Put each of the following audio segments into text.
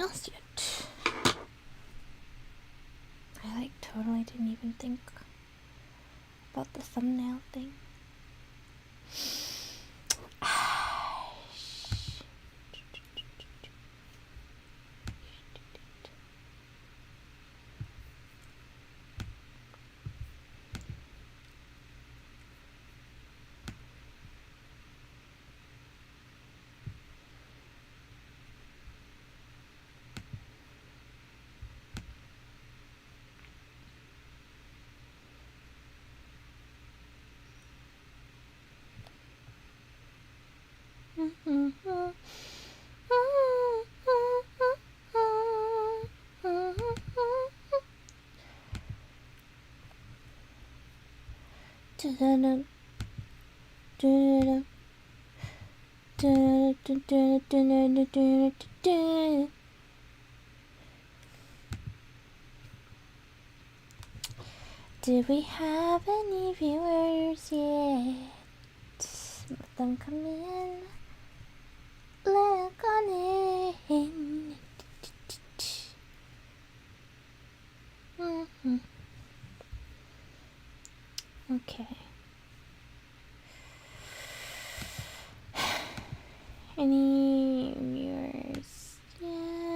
else yet. I totally didn't even think about the thumbnail thing. Do we have any viewers yet? Let them come in. Look on in. Okay. Any viewers yet?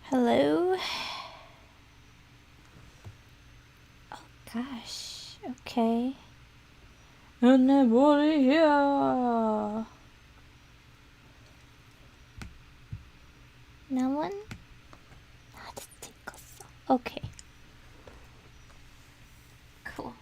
Hello? Oh gosh, okay. Anybody here? No one? Okay. Cool.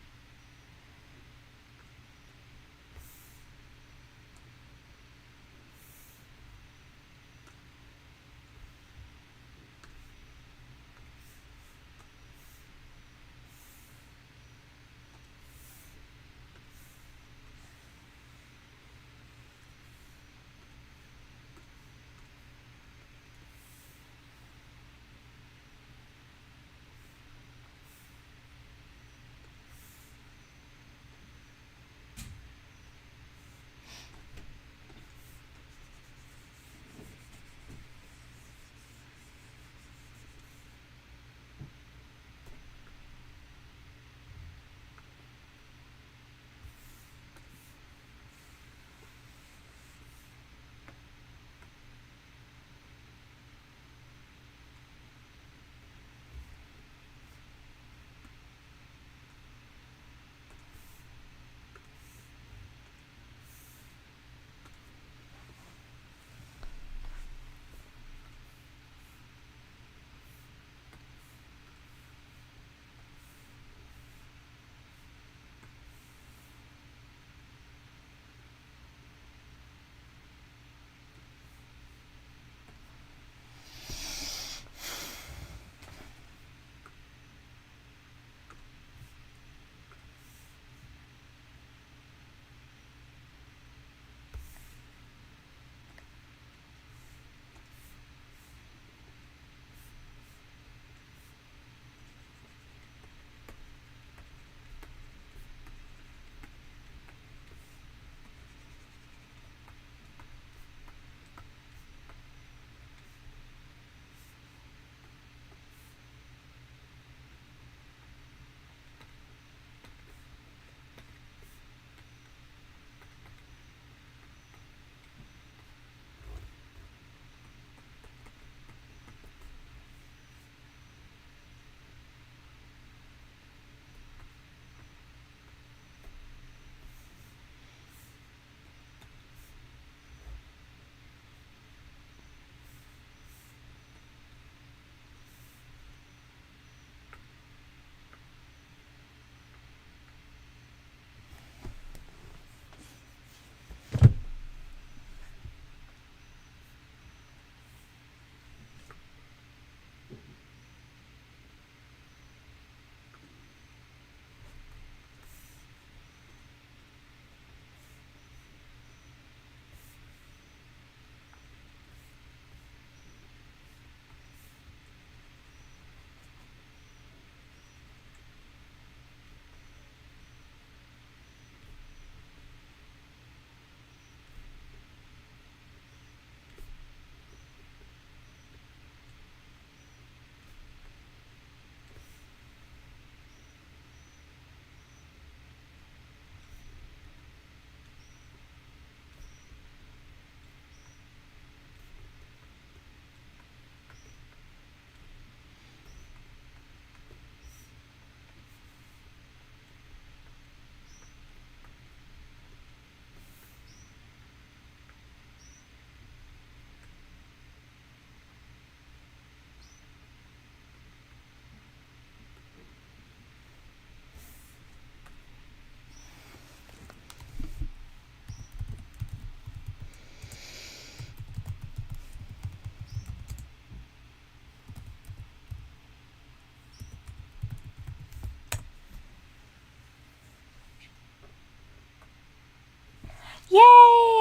Yay!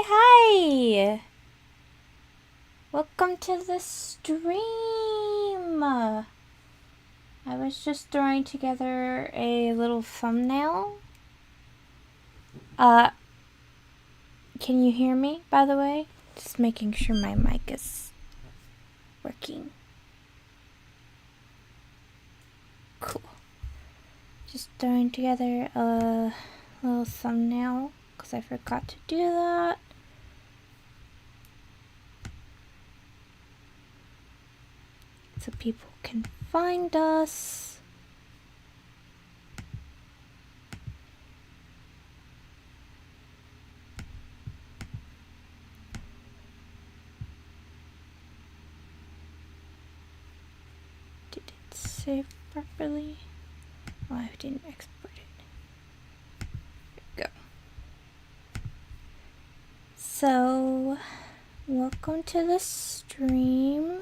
Hi! Welcome to the stream! I was just throwing together a little thumbnail. Can you hear me, by the way? Just making sure my mic is working. Cool. Just throwing together a little thumbnail because I forgot to do that. so people can find us. Did it save properly? Oh, I didn't export it. There we go. So, welcome to the stream.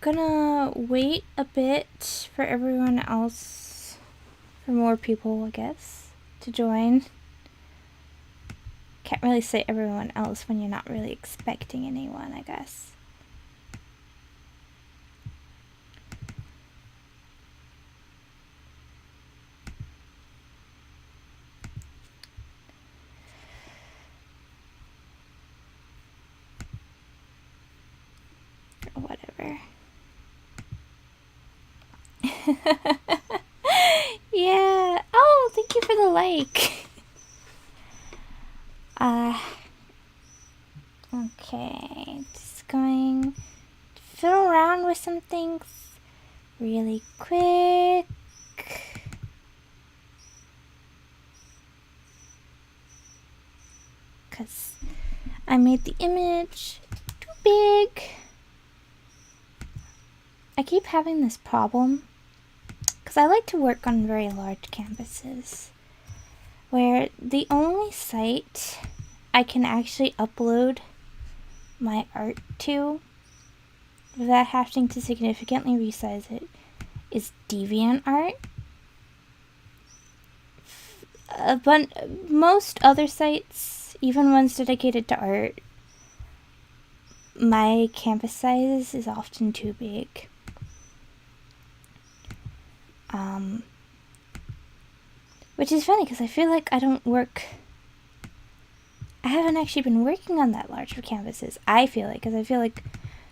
Gonna wait a bit for everyone else, for more people, I guess, to join. Can't really say everyone else when you're not really expecting anyone, I guess. Whatever. Yeah. Oh, thank you for the like. Okay. Just going to fiddle around with some things really quick. Because I made the image too big. I keep having this problem because I like to work on very large canvases where the only site I can actually upload my art to without having to significantly resize it is DeviantArt. But most other sites, even ones dedicated to art, my canvas size is often too big. Which is funny because I feel like I haven't actually been working on that large of canvases, I feel like, because I feel like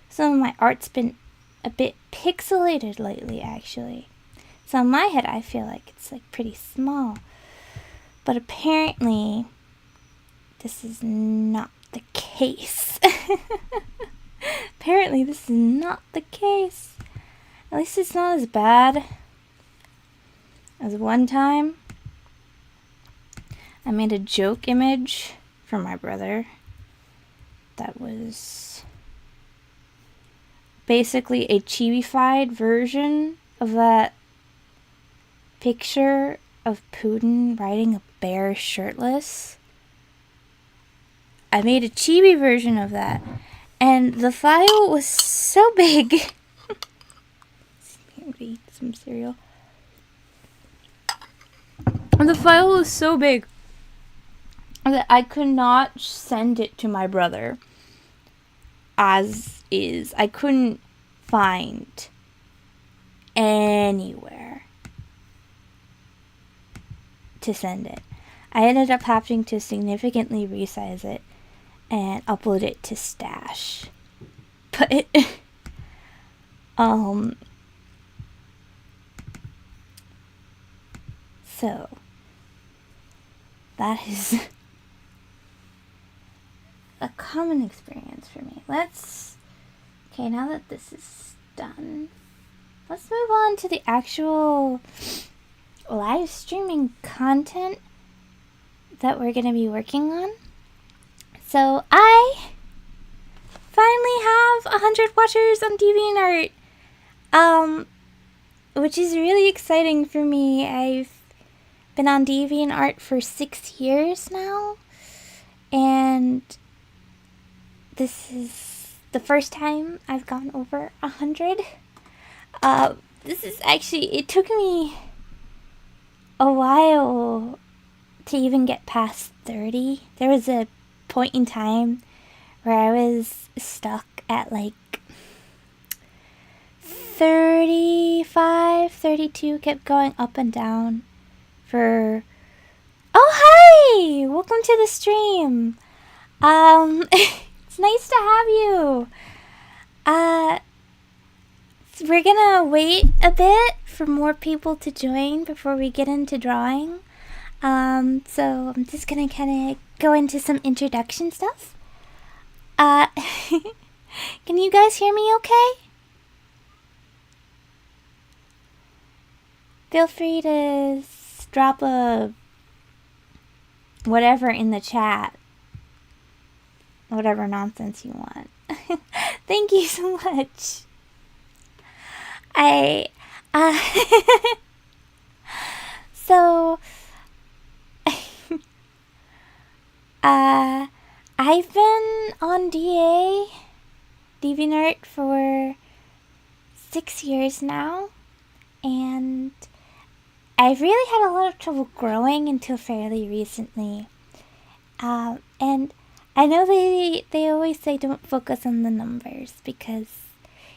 some of my art's been a bit pixelated lately, actually. So in my head, I feel like it's like pretty small. But apparently, this is not the case. Apparently, this is not the case. At least it's not as bad as one time. I made a joke image for my brother that was basically a chibi-fied version of that picture of Putin riding a bear shirtless. I made a chibi version of that, and the file was so big. I'm gonna eat some cereal. And the file was so big that I could not send it to my brother as is. I couldn't find anywhere to send it. I ended up having to significantly resize it and upload it to Stash. But so that is a common experience for me. Okay, now that this is done, let's move on to the actual live streaming content that we're going to be working on. So I finally have 100 watchers on DeviantArt, which is really exciting for me. I've been on DeviantArt for 6 years now, and this is the first time I've gone over 100. This is actually, it took me a while to even get past 30. There was a point in time where I was stuck at like 35, 32, kept going up and down for... Oh, hi! Welcome to the stream. It's nice to have you. We're gonna wait a bit for more people to join before we get into drawing. So I'm just gonna kind of go into some introduction stuff. Uh, can you guys hear me okay? Feel free to drop a whatever in the chat. Whatever nonsense you want. Thank you so much. Uh, so, I've been on DeviantArt for 6 years now, and I've really had a lot of trouble growing until fairly recently. And I know they always say don't focus on the numbers because,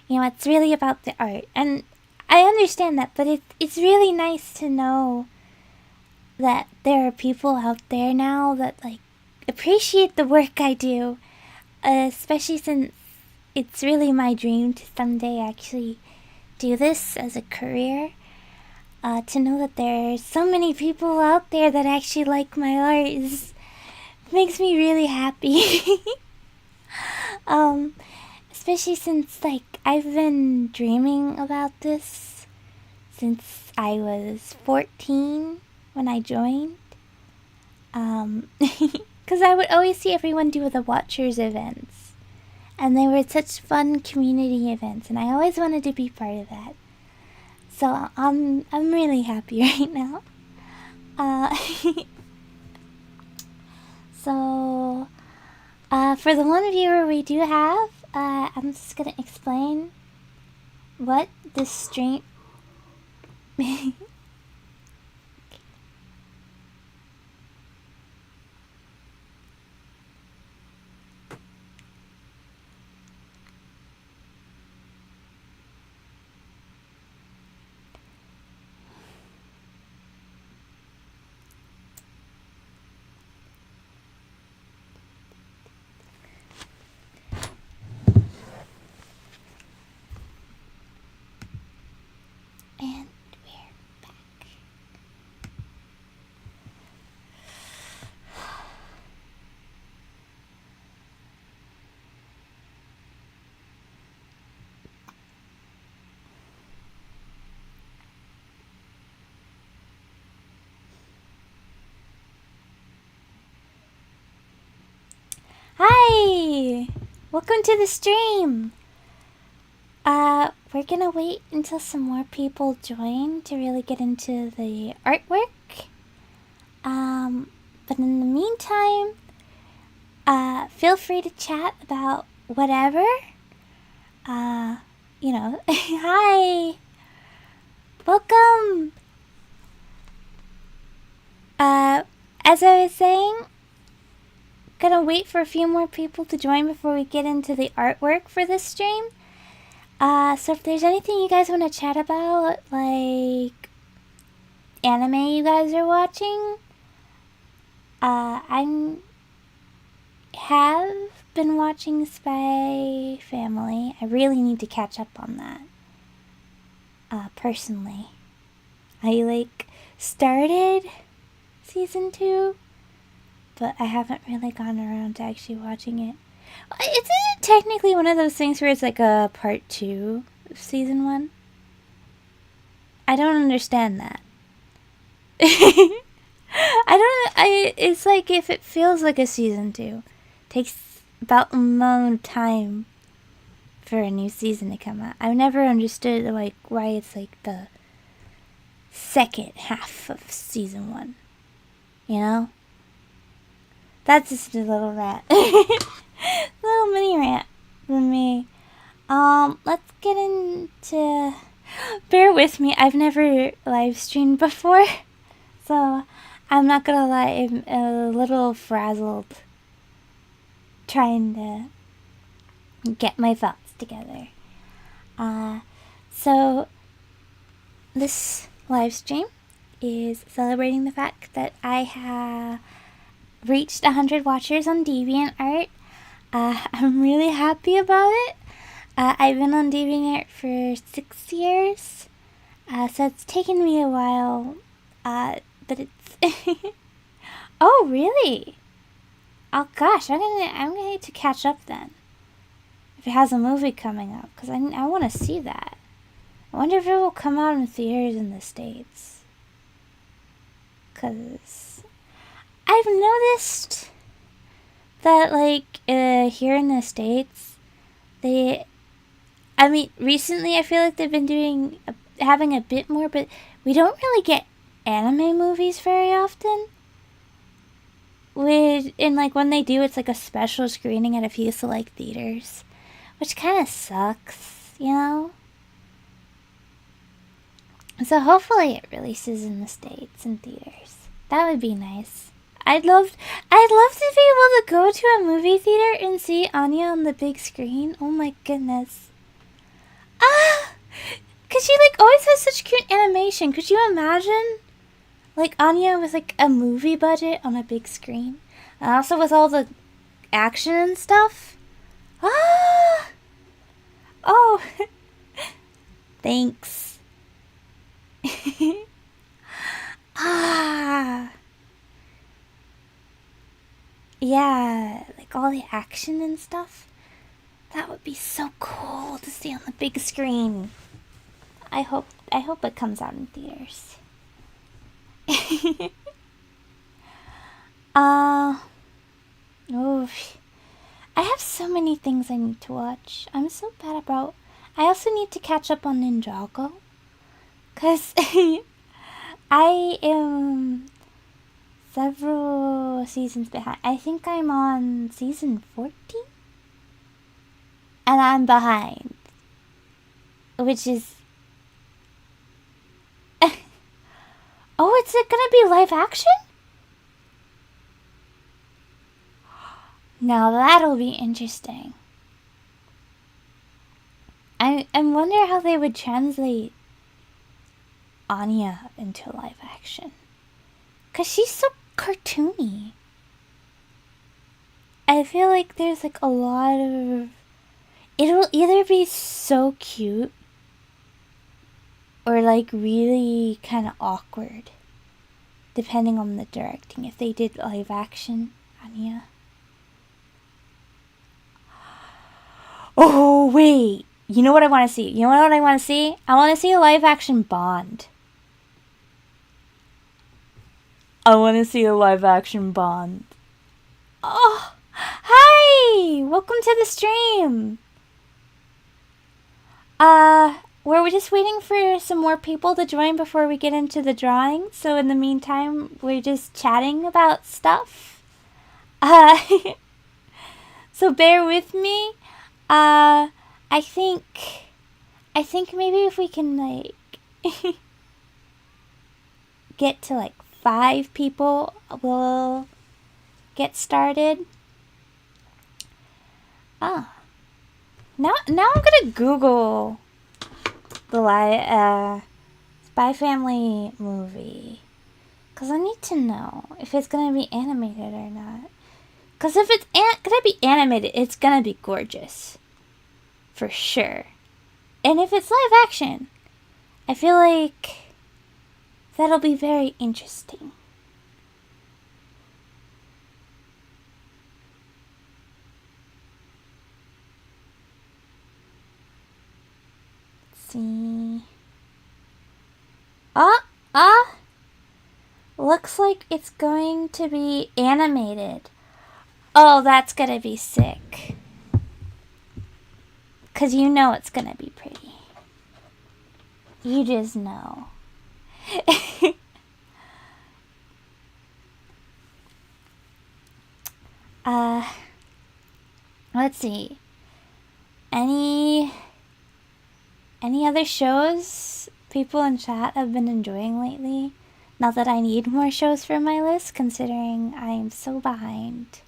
it's really about the art. And I understand that, but it's really nice to know that there are people out there now that, appreciate the work I do. Especially since it's really my dream to someday actually do this as a career. To know that there's so many people out there that actually like my art makes me really happy. Especially since, I've been dreaming about this since I was 14 when I joined. Because I would always see everyone do the Watchers events. And they were such fun community events, and I always wanted to be part of that. So I'm really happy right now. So, for the one viewer we do have, I'm just gonna explain what this stream. And we're back. Hi! Welcome to the stream! We're gonna wait until some more people join to really get into the artwork. But in the meantime, feel free to chat about whatever. Hi! Welcome! As I was saying, gonna wait for a few more people to join before we get into the artwork for this stream. So if there's anything you guys want to chat about, like anime you guys are watching, I have been watching Spy Family. I really need to catch up on that. Personally, I started season 2, but I haven't really gone around to actually watching it. Isn't it technically one of those things where it's like a part 2 of season 1? I don't understand that. It's like if it feels like a season 2, takes about a amount of time for a new season to come out. I've never understood why it's the second half of season 1. You know? That's just a little rant. Little mini rant from me. Let's get into... Bear with me, I've never live streamed before. So, I'm not gonna lie, I'm a little frazzled trying to get my thoughts together. So, this live stream is celebrating the fact that I have reached 100 watchers on DeviantArt. I'm really happy about it. I've been on DeviantArt for 6 years, so it's taken me a while, but it's... Oh, really? Oh gosh, I'm gonna need to catch up then. If it has a movie coming up, because I want to see that. I wonder if it will come out in theaters in the States. Because I've noticed that, like, here in the States, recently I feel like they've been having a bit more, but we don't really get anime movies very often. When they do, it's like a special screening at a few select theaters, which kind of sucks, you know? So hopefully it releases in the States in theaters. That would be nice. I'd love to be able to go to a movie theater and see Anya on the big screen. Oh my goodness. Cause she like always has such cute animation. Could you imagine? Like Anya with like a movie budget on a big screen. And also with all the action and stuff. Oh. Thanks. Yeah, like all the action and stuff. That would be so cool to see on the big screen. I hope it comes out in theaters. Oh, I have so many things I need to watch. I'm so bad about. I also need to catch up on Ninjago, cause I am several seasons behind. I think I'm on season 14, and I'm behind, which is. Oh, it's gonna be live action? Now that'll be interesting. I wonder how they would translate Anya into live action. Cause she's so cartoony. I feel like there's like a lot of... It'll either be so cute or like really kind of awkward, depending on the directing. If they did live action Anya. Oh wait, you know what I want to see? You know what I want to see? I want to see a live action Bond. I want to see a live action Bond. Oh, hi! Welcome to the stream. We're just waiting for some more people to join before we get into the drawing. So in the meantime, we're just chatting about stuff. So bear with me. I think maybe if we can like get to like 5 people, we'll get started. Now I'm gonna Google the Spy Family movie, cause I need to know if it's gonna be animated or not. Cause if it's gonna be animated, it's gonna be gorgeous, for sure. And if it's live action, I feel like that'll be very interesting. See. Looks like it's going to be animated. Oh, that's gonna be sick. Cause you know it's gonna be pretty. You just know. Let's see. Any other shows people in chat have been enjoying lately? Not that I need more shows for my list, considering I'm so behind.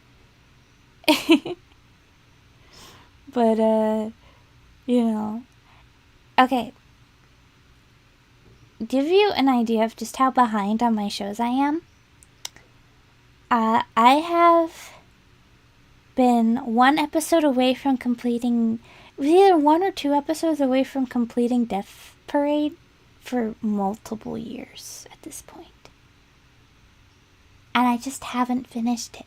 But, you know. Okay. Give you an idea of just how behind on my shows I am. I have been one episode away from completing... either 1 or 2 episodes away from completing Death Parade for multiple years at this point. And I just haven't finished it.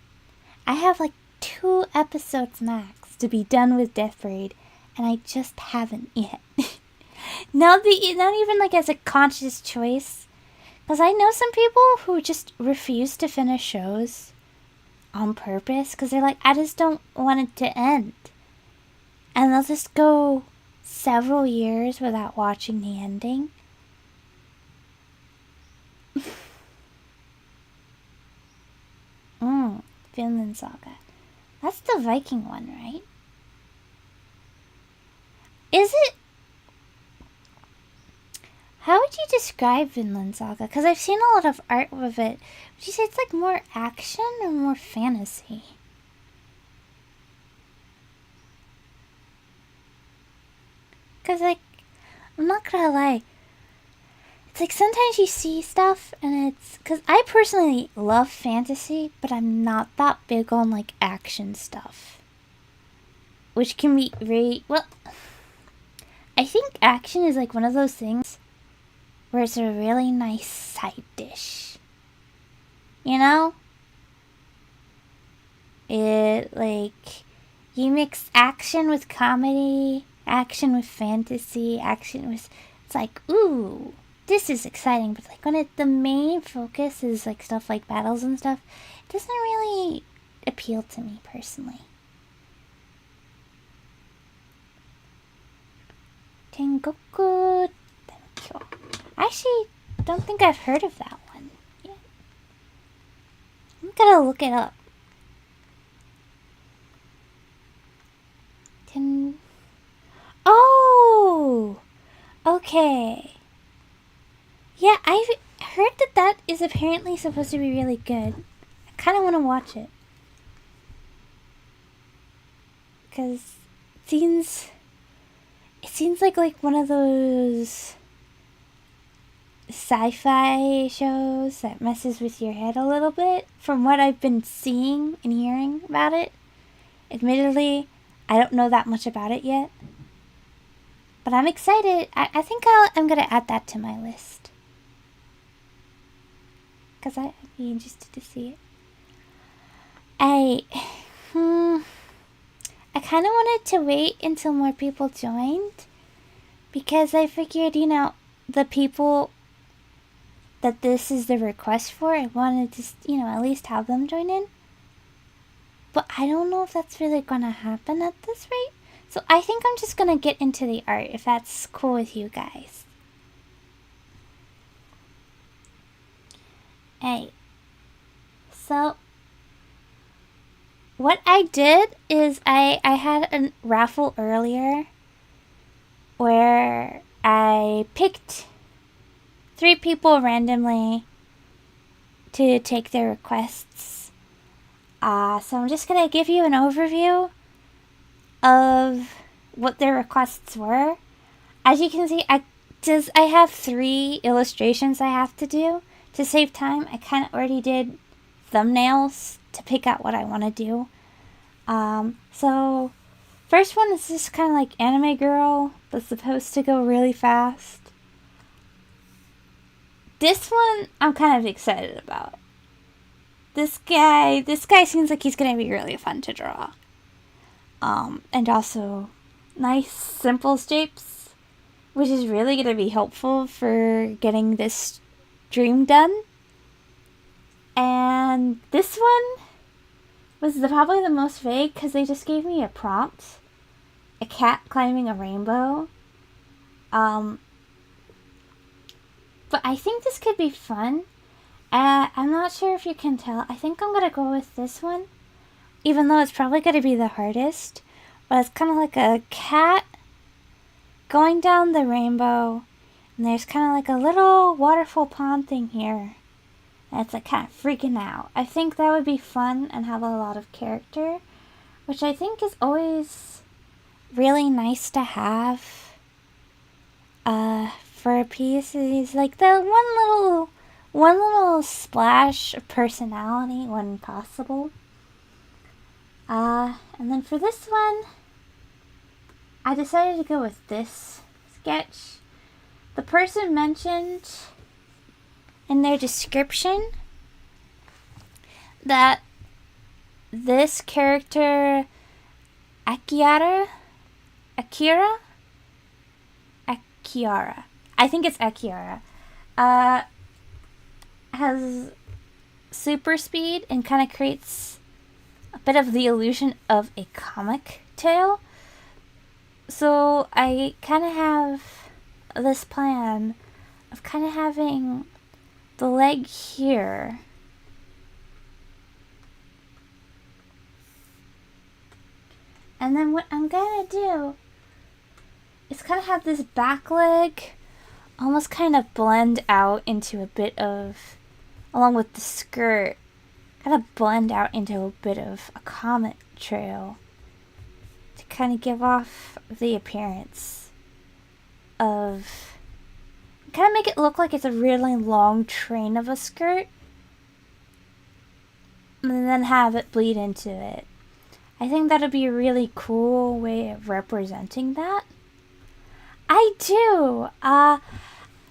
I have like 2 episodes max to be done with Death Parade, and I just haven't yet. Not even like as a conscious choice, because I know some people who just refuse to finish shows on purpose because they're like, I just don't want it to end, and they'll just go several years without watching the ending. Vinland Saga. That's the Viking one, right? Is it? How would you describe Vinland Saga? Because I've seen a lot of art with it. Would you say it's like more action or more fantasy? Because, like, I'm not gonna lie. It's like sometimes you see stuff and it's... Because I personally love fantasy, but I'm not that big on, like, action stuff. Which can be very... Well, I think action is, like, one of those things where it's a really nice side dish. You know? It, like... You mix action with comedy, action with fantasy, action with... It's like, ooh, this is exciting. But, like, when the main focus is, like, stuff like battles and stuff, it doesn't really appeal to me, personally. Tengoku Tenkyo. I actually don't think I've heard of that one yet. I'm gonna look it up. Oh! Okay. Yeah, I've heard that is apparently supposed to be really good. I kind of want to watch it. Because it seems like one of those sci-fi shows that messes with your head a little bit, from what I've been seeing and hearing about it. Admittedly, I don't know that much about it yet, but I'm excited. I think I'm gonna add that to my list, because I'd be interested to see it. I kind of wanted to wait until more people joined, because I figured, the people that this is the request for, I wanted to, at least have them join in. But I don't know if that's really gonna happen at this rate. So I think I'm just gonna get into the art, if that's cool with you guys. Hey. So, what I did is I had a raffle earlier where I picked 3 people randomly to take their requests. So I'm just gonna give you an overview of what their requests were. As you can see, I have 3 illustrations I have to do. To save time, I kind of already did thumbnails to pick out what I want to do. So first one is just kind of like anime girl that's supposed to go really fast. This one I'm kind of excited about. This guy seems like he's gonna be really fun to draw. And also nice simple shapes, which is really gonna be helpful for getting this stream done. And this one was probably the most vague because they just gave me a prompt. A cat climbing a rainbow. But I think this could be fun. I'm not sure if you can tell. I think I'm gonna go with this one, even though it's probably gonna be the hardest. But it's kind of like a cat going down the rainbow, and there's kind of like a little waterfall pond thing here. And it's like kind of freaking out. I think that would be fun and have a lot of character, which I think is always really nice to have for a piece. Is like the one little splash of personality when possible. And then for this one, I decided to go with this sketch. The person mentioned in their description that this character, Akira? I think it's Akira. Has super speed and kind of creates a bit of the illusion of a comic tale. So I kind of have this plan of kind of having the leg here. And then what I'm gonna do is kind of have this back leg almost kind of blend out into a bit of, along with the skirt, kind of blend out into a bit of a comet trail to kind of give off the appearance of, kind of make it look like it's a really long train of a skirt, and then have it bleed into it. I think that'd be a really cool way of representing that. I do.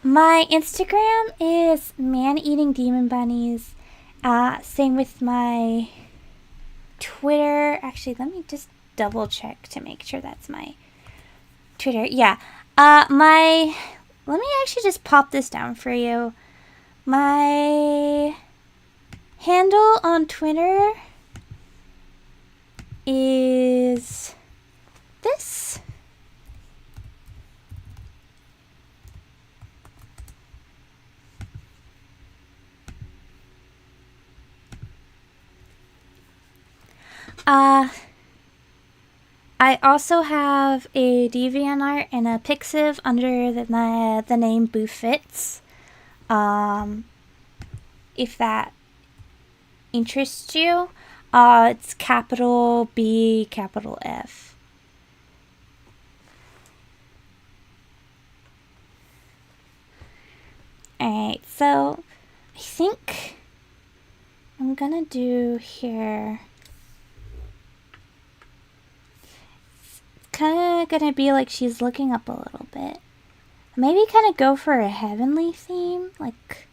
My Instagram is Man Eating Demon Bunnies. Same with my Twitter. Actually, let me just double check to make sure that's my Twitter. Yeah. Let me actually just pop this down for you. My handle on Twitter is this. I also have a DeviantArt and a Pixiv under the name BooFits. If that interests you, it's capital B, capital F. Alright, so I think I'm gonna do here. It's kind of gonna be like she's looking up a little bit. Maybe kind of go for a heavenly theme, like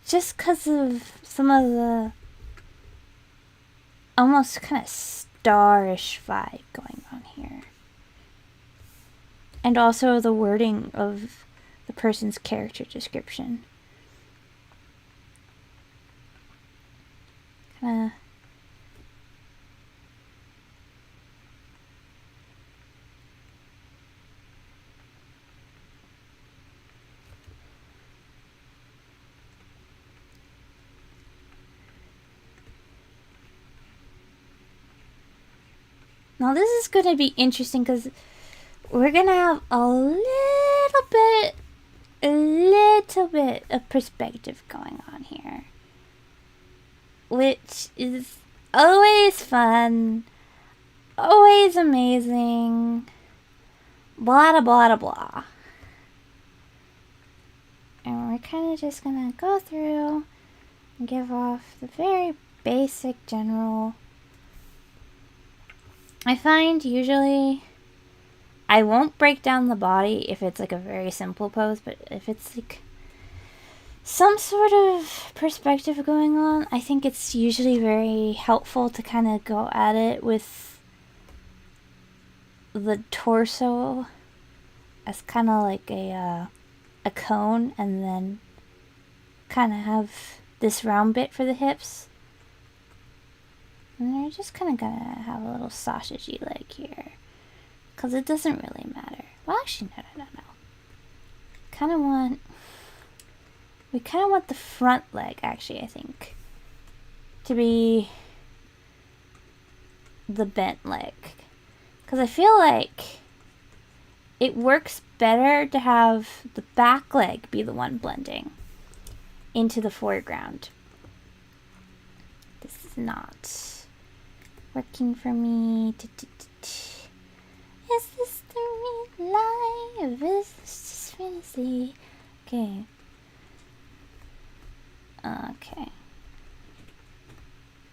just because of some of the almost kind of starish vibe going on here. And also the wording of the person's character description. Kind of. Now this is going to be interesting because we're going to have a little bit of perspective going on here. Which is always fun, always amazing, blah blah blah. And we're kind of just going to go through and give off the very basic general. I find usually I won't break down the body if it's like a very simple pose, but if it's like some sort of perspective going on, I think it's usually very helpful to kind of go at it with the torso as kind of like a cone, and then kind of have this round bit for the hips. And they're just kind of gonna have a little sausagey leg here. Because it doesn't really matter. Well, actually, no. We kind of want the front leg, actually, I think, to be the bent leg. Because I feel like it works better to have the back leg be the one blending into the foreground. This is not working for me. Is this the real life? Is this just fantasy? Okay. Okay.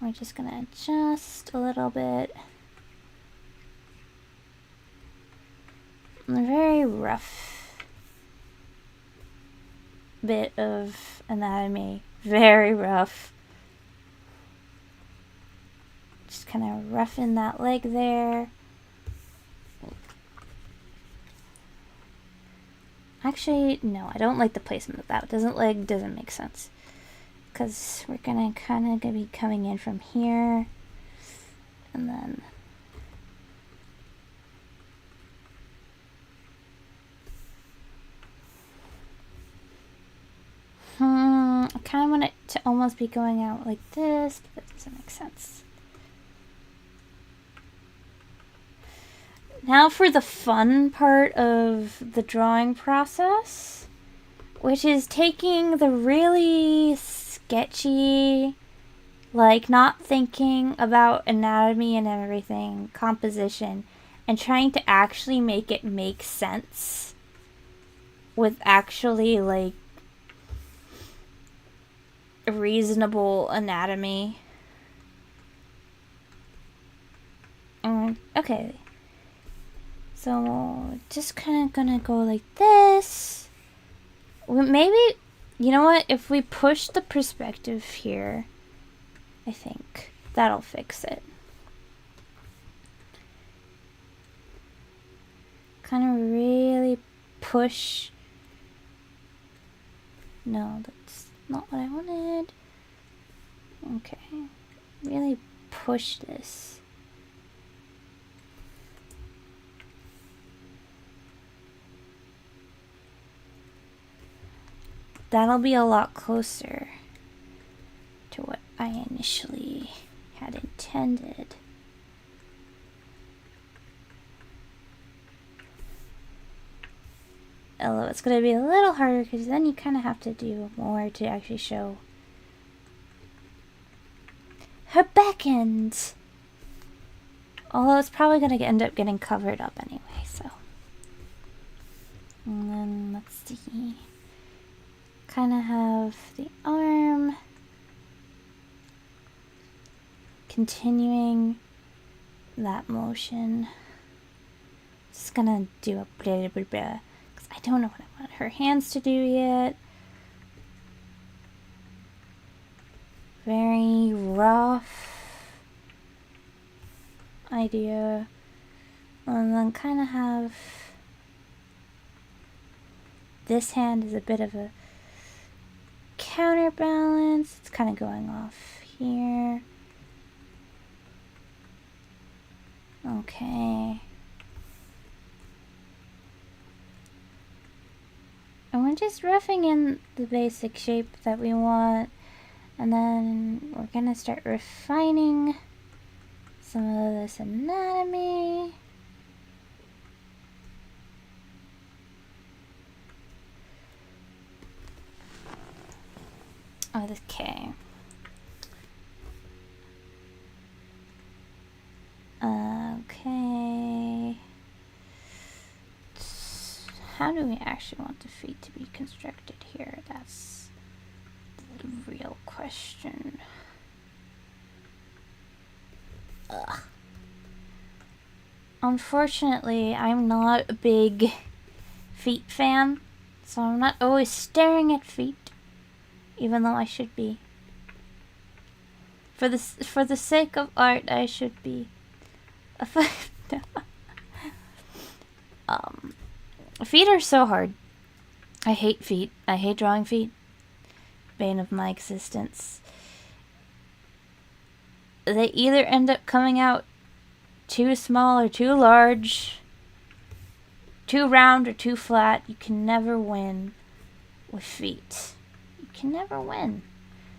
We're just gonna adjust a little bit. A very rough bit of anatomy. Very rough. Just kind of roughen that leg there. Actually, no, I don't like the placement of that. Doesn't make sense. Because we're gonna kind of be coming in from here. And then... I kind of want it to almost be going out like this, but that doesn't make sense. Now for the fun part of the drawing process, which is taking the really sketchy, like not thinking about anatomy and everything, composition, and trying to actually make it make sense with actually like a reasonable anatomy. Okay. So, just kind of gonna go like this. Maybe, you know what? If we push the perspective here, I think that'll fix it. Kind of really push. No, that's not what I wanted. Okay. Really push this. That'll be a lot closer to what I initially had intended. Although it's going to be a little harder because then you kind of have to do more to actually show her back end. Although it's probably going to end up getting covered up anyway, so. And then let's see. Kind of have the arm continuing that motion. Just gonna do a blah blah blah because I don't know what I want her hands to do yet. Very rough idea. And then kind of have this hand is a bit of a counterbalance. It's kind of going off here. Okay. And we're just roughing in the basic shape that we want. And then we're gonna start refining some of this anatomy. Okay. Okay. How do we actually want the feet to be constructed here? That's the real question. Ugh. Unfortunately, I'm not a big feet fan, so I'm not always staring at feet. Even though I should be. For the sake of art, I should be. Feet are so hard. I hate feet. I hate drawing feet. Bane of my existence. They either end up coming out too small or too large, too round or too flat. You can never win with feet. Can never win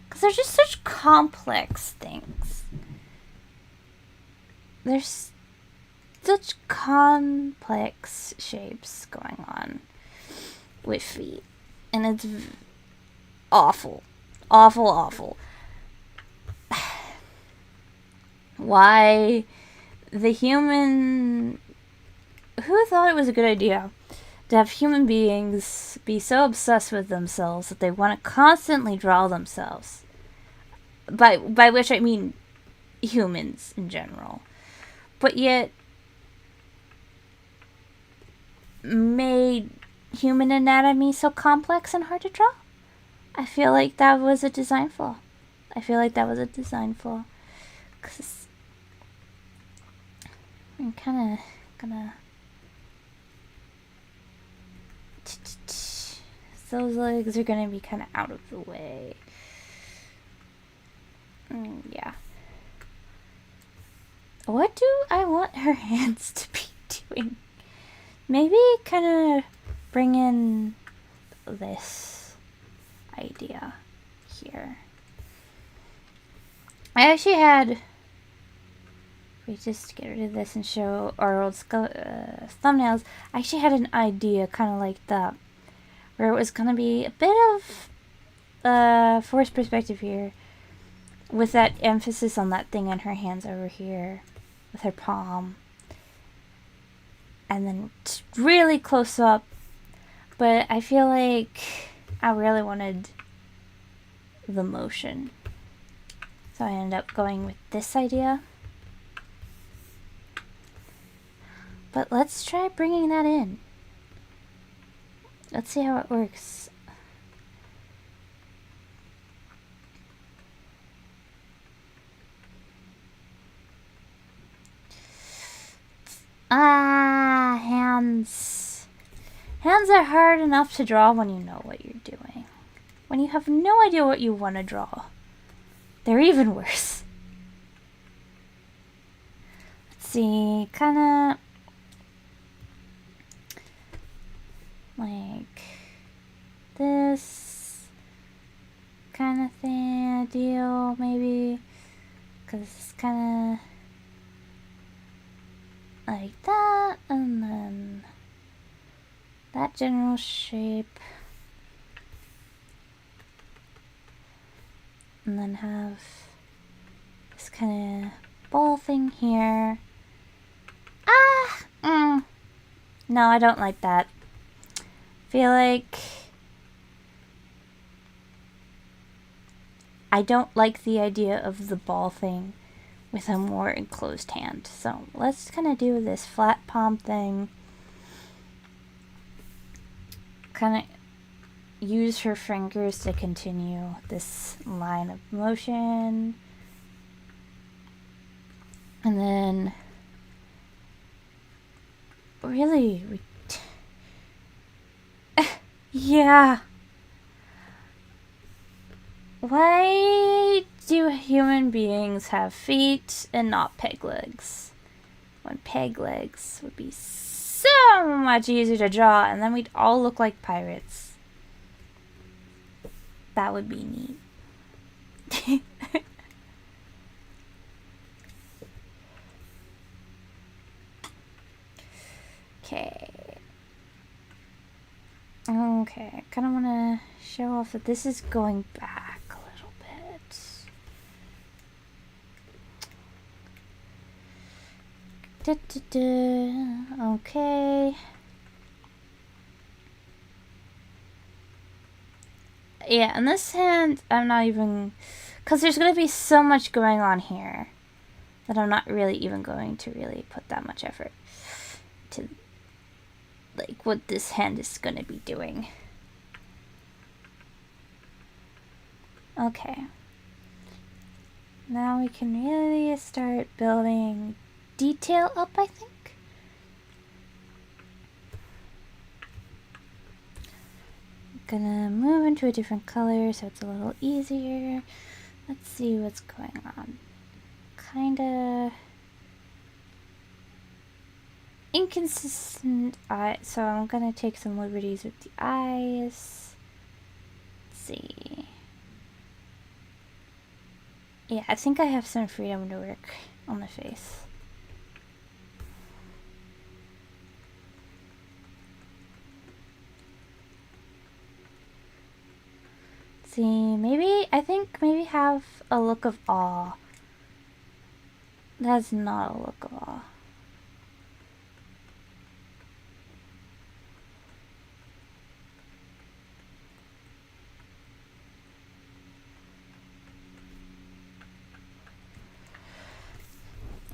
because they're just such complex things. There's such complex shapes going on with feet, and it's awful. Why the human who thought it was a good idea to have human beings be so obsessed with themselves that they want to constantly draw themselves. By which I mean humans in general. But yet made human anatomy so complex and hard to draw. I feel like that was a design flaw. Because I'm kind of gonna... Those legs are gonna be kind of out of the way. Yeah. What do I want her hands to be doing? Maybe kind of bring in this idea here. I actually had... We just get rid of this and show our old thumbnails. I actually had an idea kind of like that, where it was going to be a bit of forced perspective here, with that emphasis on that thing in her hands over here, with her palm, and then really close up. But I feel like I really wanted the motion, so I ended up going with this idea. But let's try bringing that in. Let's see how it works. Hands. Hands are hard enough to draw when you know what you're doing. When you have no idea what you want to draw, they're even worse. Let's see, kind of like this kind of thing, deal maybe, because it's kind of like that, and then that general shape, and then have this kind of ball thing here. No, I don't like that. Feel like I don't like the idea of the ball thing with a more enclosed hand. So let's kind of do this flat palm thing. Kind of use her fingers to continue this line of motion. And then really, yeah. Why do human beings have feet and not peg legs? When peg legs would be so much easier to draw, and then we'd all look like pirates. That would be neat. Okay, I kind of want to show off that this is going back a little bit. Okay. Yeah, and this hand, I'm not even... Because there's going to be so much going on here that I'm not really even going to really put that much effort to, like, what this hand is going to be doing. Okay. Now we can really start building detail up, I think. Gonna move into a different color so it's a little easier. Let's see what's going on. Kinda inconsistent eye, so I'm gonna take some liberties with the eyes. Let's see. Yeah, I think I have some freedom to work on the face. See, maybe, I think maybe have a look of awe. That's not a look of awe.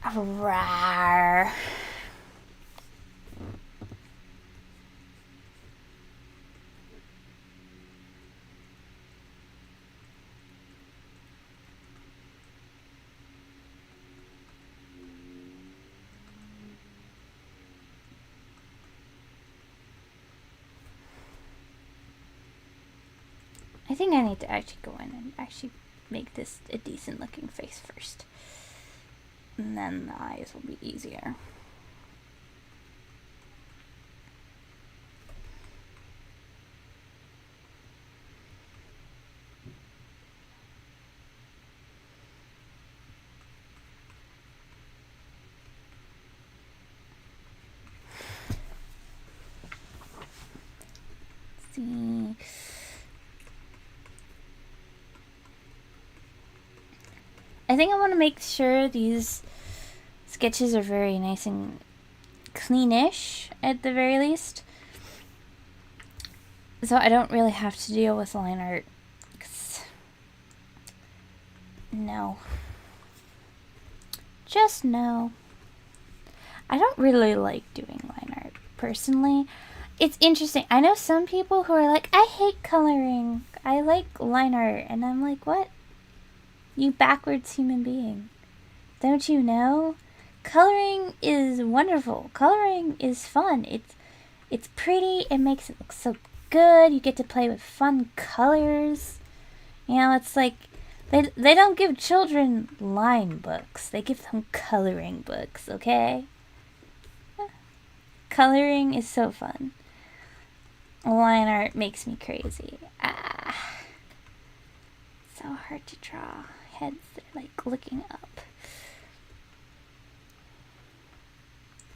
Rawr. think I need to actually go in and actually make this a decent looking face first. And then the eyes will be easier. See. I think I want to make sure these sketches are very nice and cleanish at the very least. So I don't really have to deal with line art. No. Just no. I don't really like doing line art, personally. It's interesting. I know some people who are like, I hate coloring. I like line art. And I'm like, what? You backwards human being. Don't you know? Coloring is wonderful. Coloring is fun. It's pretty. It makes it look so good. You get to play with fun colors. You know, it's like they don't give children line books. They give them coloring books, okay? Coloring is so fun. Line art makes me crazy. So hard to draw. Heads that are like looking up.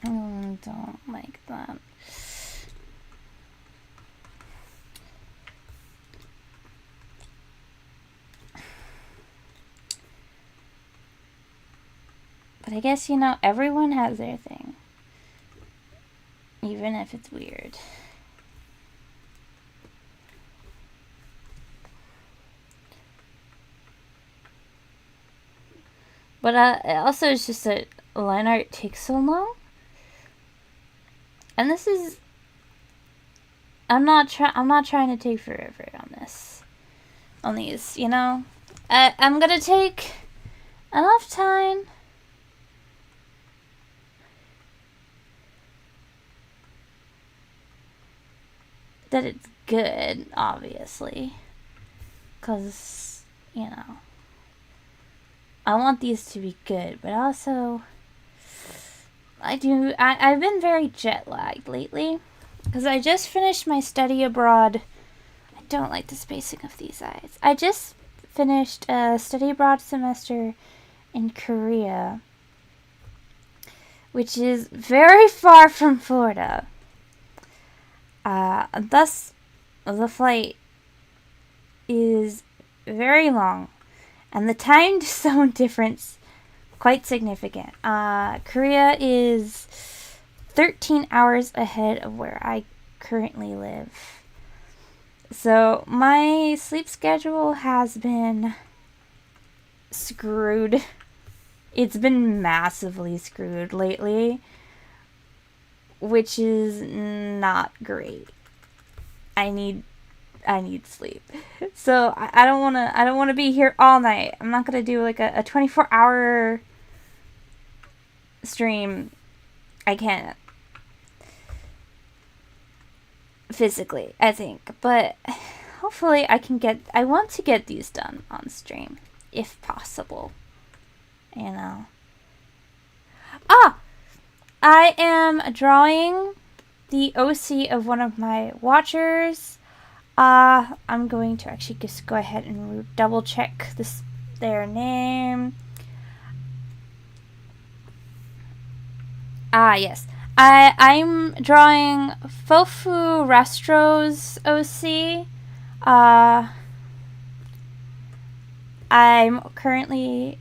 Don't like that. But I guess, you know, everyone has their thing. Even if it's weird. But also it's just that line art takes so long. And this is... I'm not trying to take forever on this. On these, you know? I'm gonna take enough time that it's good, obviously. Because, you know, I want these to be good, but also I've been very jet lagged lately because I just finished my study abroad. I don't like the spacing of these eyes. I just finished a study abroad semester in Korea, which is very far from Florida. Thus, the flight is very long, and the time zone difference quite significant. Korea is 13 hours ahead of where I currently live. So my sleep schedule has been screwed. It's been massively screwed lately, which is not great. I need sleep. So I don't want to be here all night. I'm not going to do like a 24-hour stream. I can't. Physically, I think. But hopefully I want to get these done on stream, if possible. You know. I am drawing the OC of one of my watchers. I'm going to actually just go ahead and double check their name. Yes. I'm drawing Fofu Rastro's OC. I'm currently...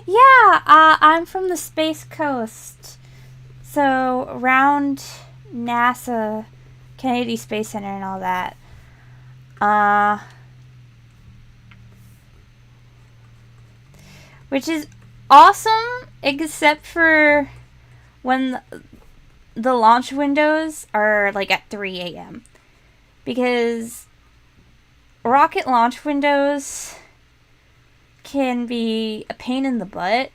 yeah, I'm from the Space Coast. So, around NASA, Kennedy Space Center and all that. Which is awesome, except for when the launch windows are like at 3 a.m. Because rocket launch windows can be a pain in the butt.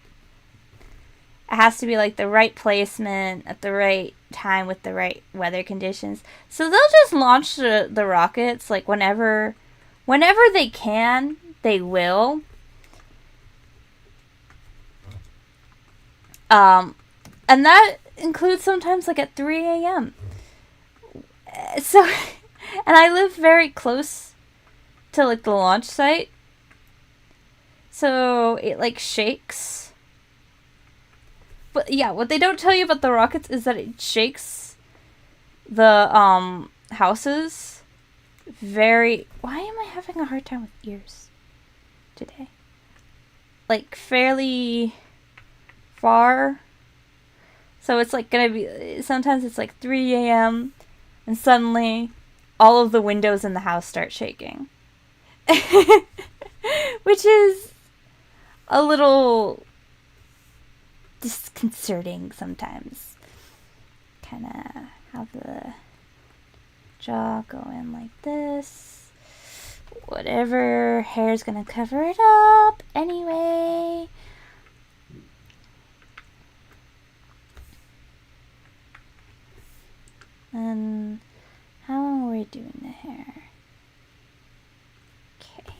It has to be like the right placement at the right time with the right weather conditions. So they'll just launch the rockets like whenever Whenever they can, they will. And that includes sometimes like at 3 a.m. So, and I live very close to like the launch site. So it like shakes. But yeah, what they don't tell you about the rockets is that it shakes the houses very. Why am I having a hard time with ears today? Like fairly far. So it's like gonna be, sometimes it's like 3 a.m. and suddenly all of the windows in the house start shaking. Which is a little disconcerting sometimes. Kind of have the jaw go in like this. Whatever, hair's gonna cover it up anyway. And how are we doing the hair? Okay.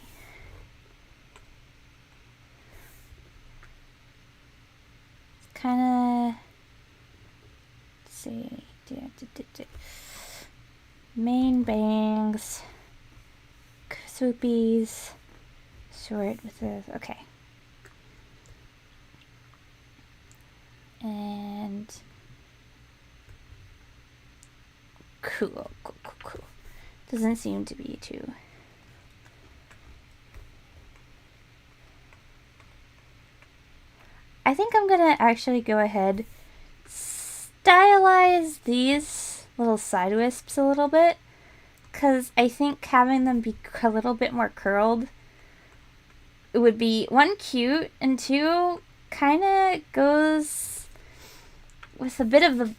Kind of, see, main bangs, swoopies, short with this, okay. And cool. Doesn't seem to be too. I think I'm gonna actually go ahead, stylize these little side wisps a little bit, because I think having them be a little bit more curled, it would be, one, cute, and two, kind of goes with a bit of the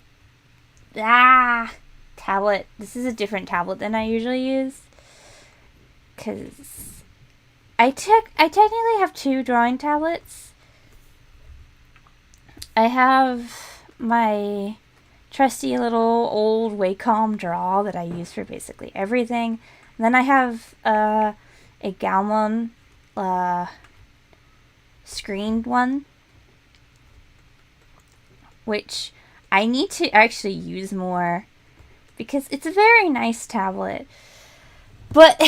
tablet. This is a different tablet than I usually use, because I technically have two drawing tablets. I have my trusty little old Wacom Draw that I use for basically everything. And then I have a Gaomon screened one, which I need to actually use more because it's a very nice tablet. But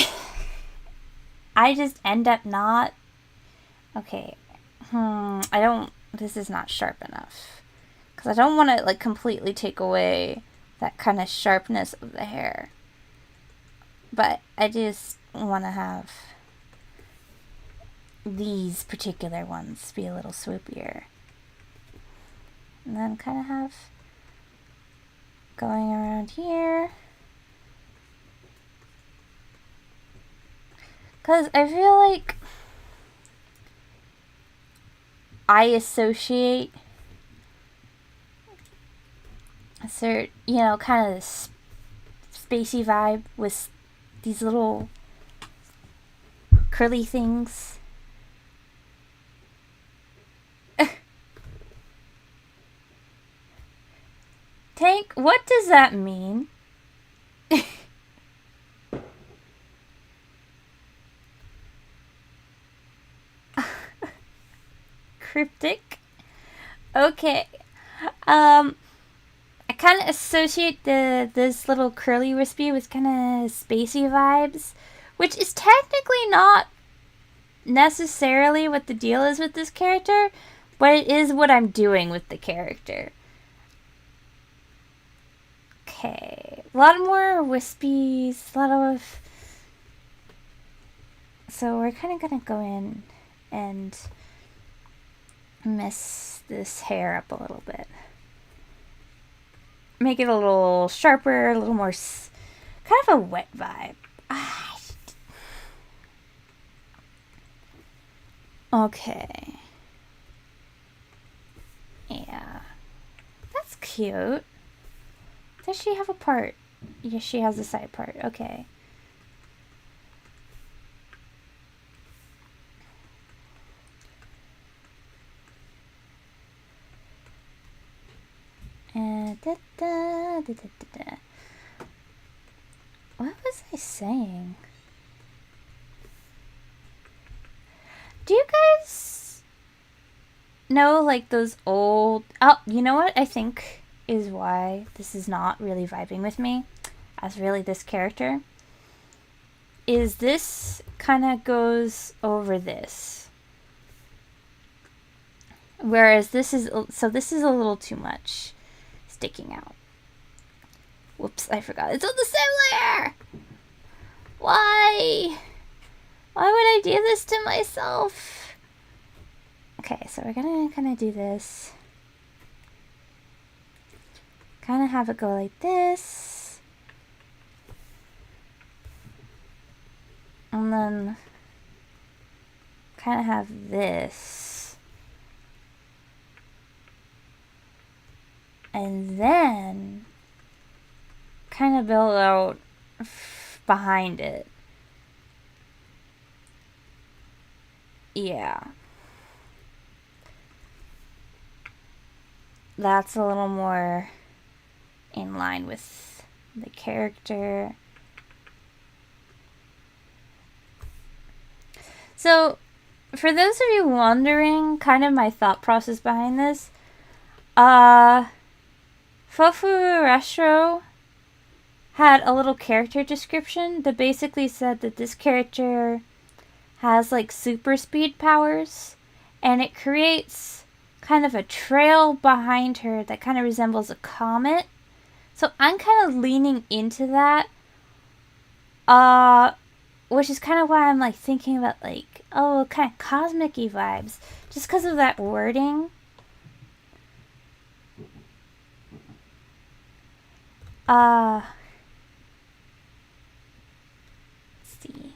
I just end up not. Okay. This is not sharp enough. Because I don't want to like completely take away that kind of sharpness of the hair. But I just want to have these particular ones be a little swoopier. And then kind of have going around here. Because I feel like I associate a certain, kind of this spacey vibe with these little curly things. Tank, what does that mean? Cryptic? Okay. I kind of associate this little curly wispy with kind of spacey vibes, which is technically not necessarily what the deal is with this character, but it is what I'm doing with the character. Okay, a lot more wispies, a lot of. So we're kind of gonna go in and mess this hair up a little bit. Make it a little sharper, a little more kind of a wet vibe. Okay. Yeah. That's cute. Does she have a part? Yes, she has a side part. Okay. What was I saying? Do you guys know, like, those old... Oh, you know what I think is why this is not really vibing with me as really this character? Is this kind of goes over this. Whereas this is... So this is a little too much sticking out. Whoops, I forgot. It's on the same layer! Why? Why would I do this to myself? Okay, so we're gonna kind of do this. Kind of have it go like this. And then kind of have this. And then kind of build out behind it. Yeah. That's a little more in line with the character. So, for those of you wondering, kind of my thought process behind this, Fofuru Retro had a little character description that basically said that this character has like super speed powers, and it creates kind of a trail behind her that kind of resembles a comet. So I'm kind of leaning into that, which is kind of why I'm like thinking about like, oh, kind of cosmic-y vibes, just because of that wording. Let's see.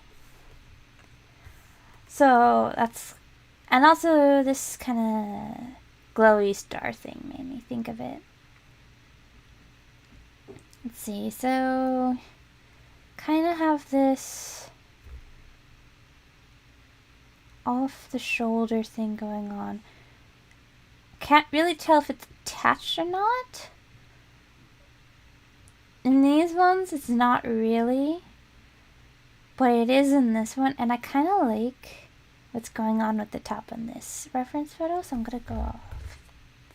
So that's, and also this kind of glowy star thing made me think of it. Let's see, so kind of have this off the shoulder thing going on. Can't really tell if it's attached or not. In these ones, it's not really, but it is in this one, and I kind of like what's going on with the top on this reference photo, so I'm gonna go off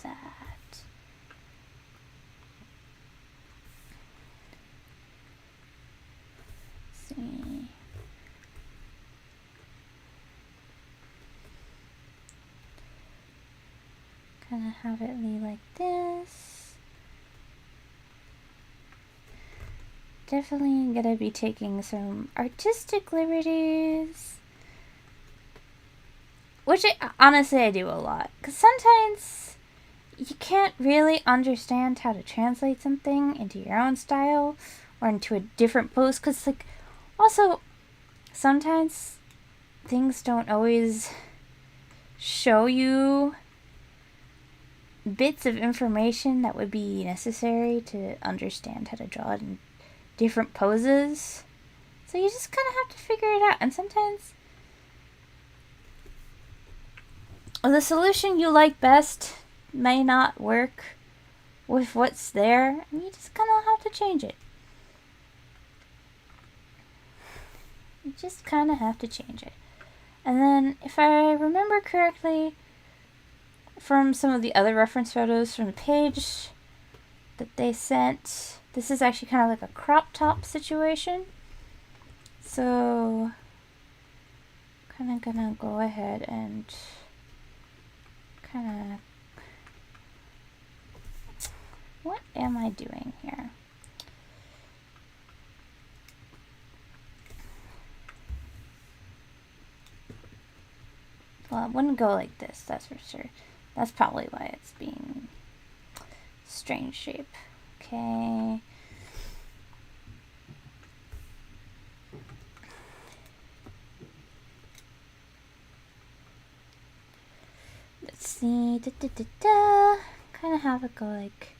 that. Let's see. Kind of have it be like this. Definitely gonna be taking some artistic liberties, which honestly I do a lot, because sometimes you can't really understand how to translate something into your own style or into a different pose, because like also sometimes things don't always show you bits of information that would be necessary to understand how to draw it in different poses. So you just kind of have to figure it out, and sometimes the solution you like best may not work with what's there, and you just kind of have to change it. You just kind of have to change it. And then, if I remember correctly, from some of the other reference photos from the page that they sent, this is actually kind of like a crop top situation. So, kind of gonna go ahead and kind of... What am I doing here? Well, it wouldn't go like this, that's for sure. That's probably why it's being strange shape. Okay. Let's see. Kind of have it go like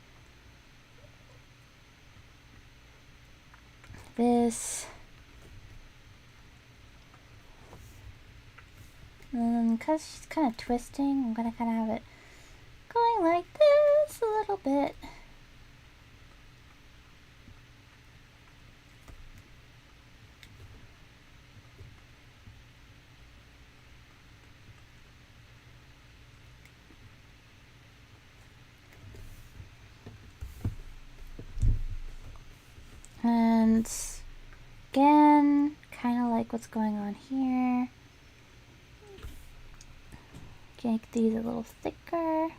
this. And because she's kind of twisting, I'm going to kind of have it going like this a little bit. And again, kind of like what's going on here. Make these a little thicker.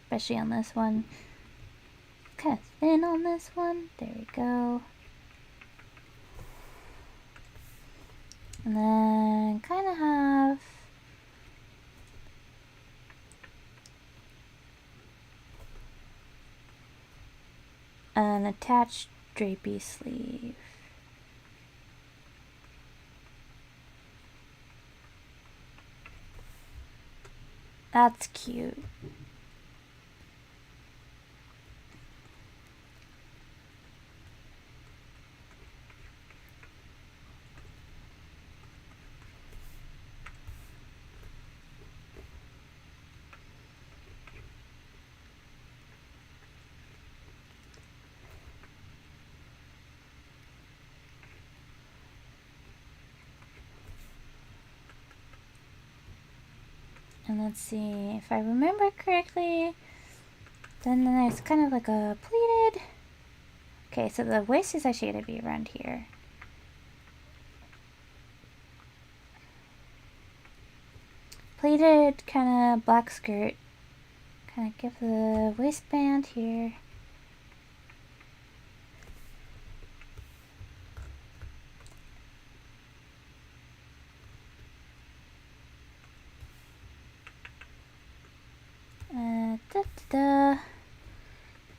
Especially on this one. Kind of thin on this one. There we go. And then kind of have an attached drapey sleeve. That's cute. And let's see, if I remember correctly, then there's kind of like a pleated. Okay, so the waist is actually going to be around here. Pleated kind of black skirt. Kind of give the waistband here.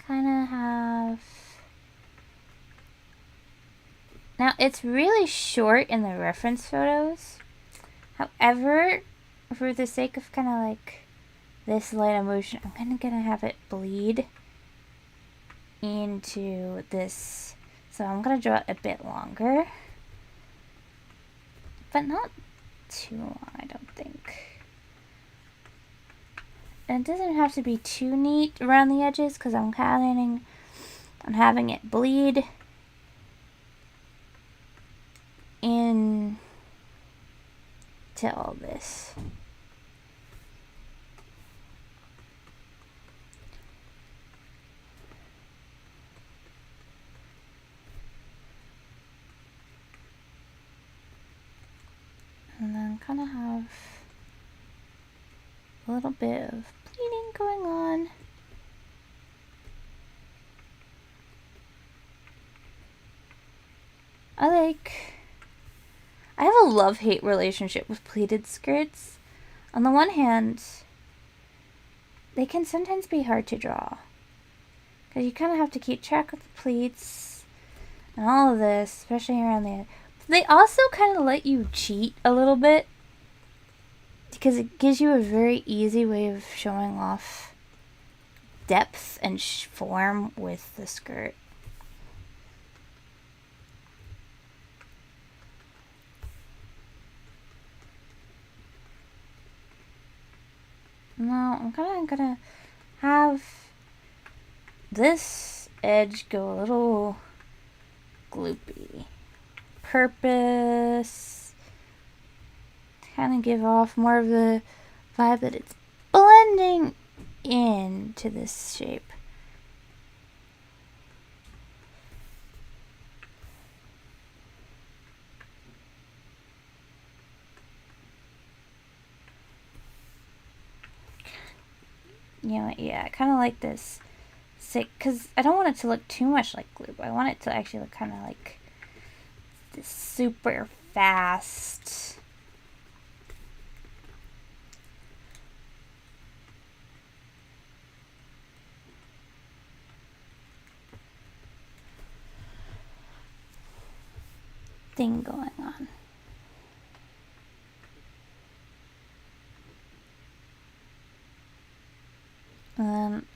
Kind of have... Now, it's really short in the reference photos. However, for the sake of kind of like this light of motion, I'm kind of going to have it bleed into this. So I'm going to draw it a bit longer. But not too long, I don't think. And it doesn't have to be too neat around the edges because I'm having it bleed in to all this. And then kind of have a little bit of pleating going on. I have a love-hate relationship with pleated skirts. On the one hand, they can sometimes be hard to draw. Because you kind of have to keep track of the pleats and all of this, especially around the edge. They also kind of let you cheat a little bit. Because it gives you a very easy way of showing off depth and form with the skirt. Now, I'm kind of gonna have this edge go a little gloopy. Purpose. Kind of give off more of the vibe that it's blending into this shape. You know, yeah, I kind of like this, because I don't want it to look too much like glue. I want it to actually look kind of like this super fast thing going on.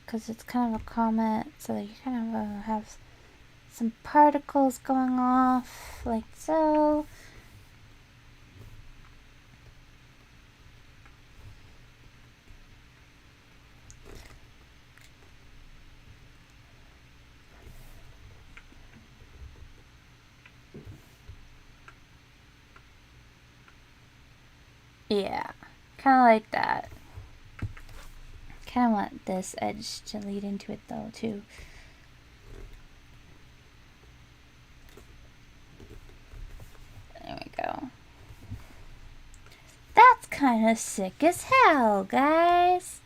Because it's kind of a comet, so you kind of have some particles going off, like so. Yeah, kind of like that. kind of want this edge to lead into it though too. There we go. That's kind of sick as hell, guys.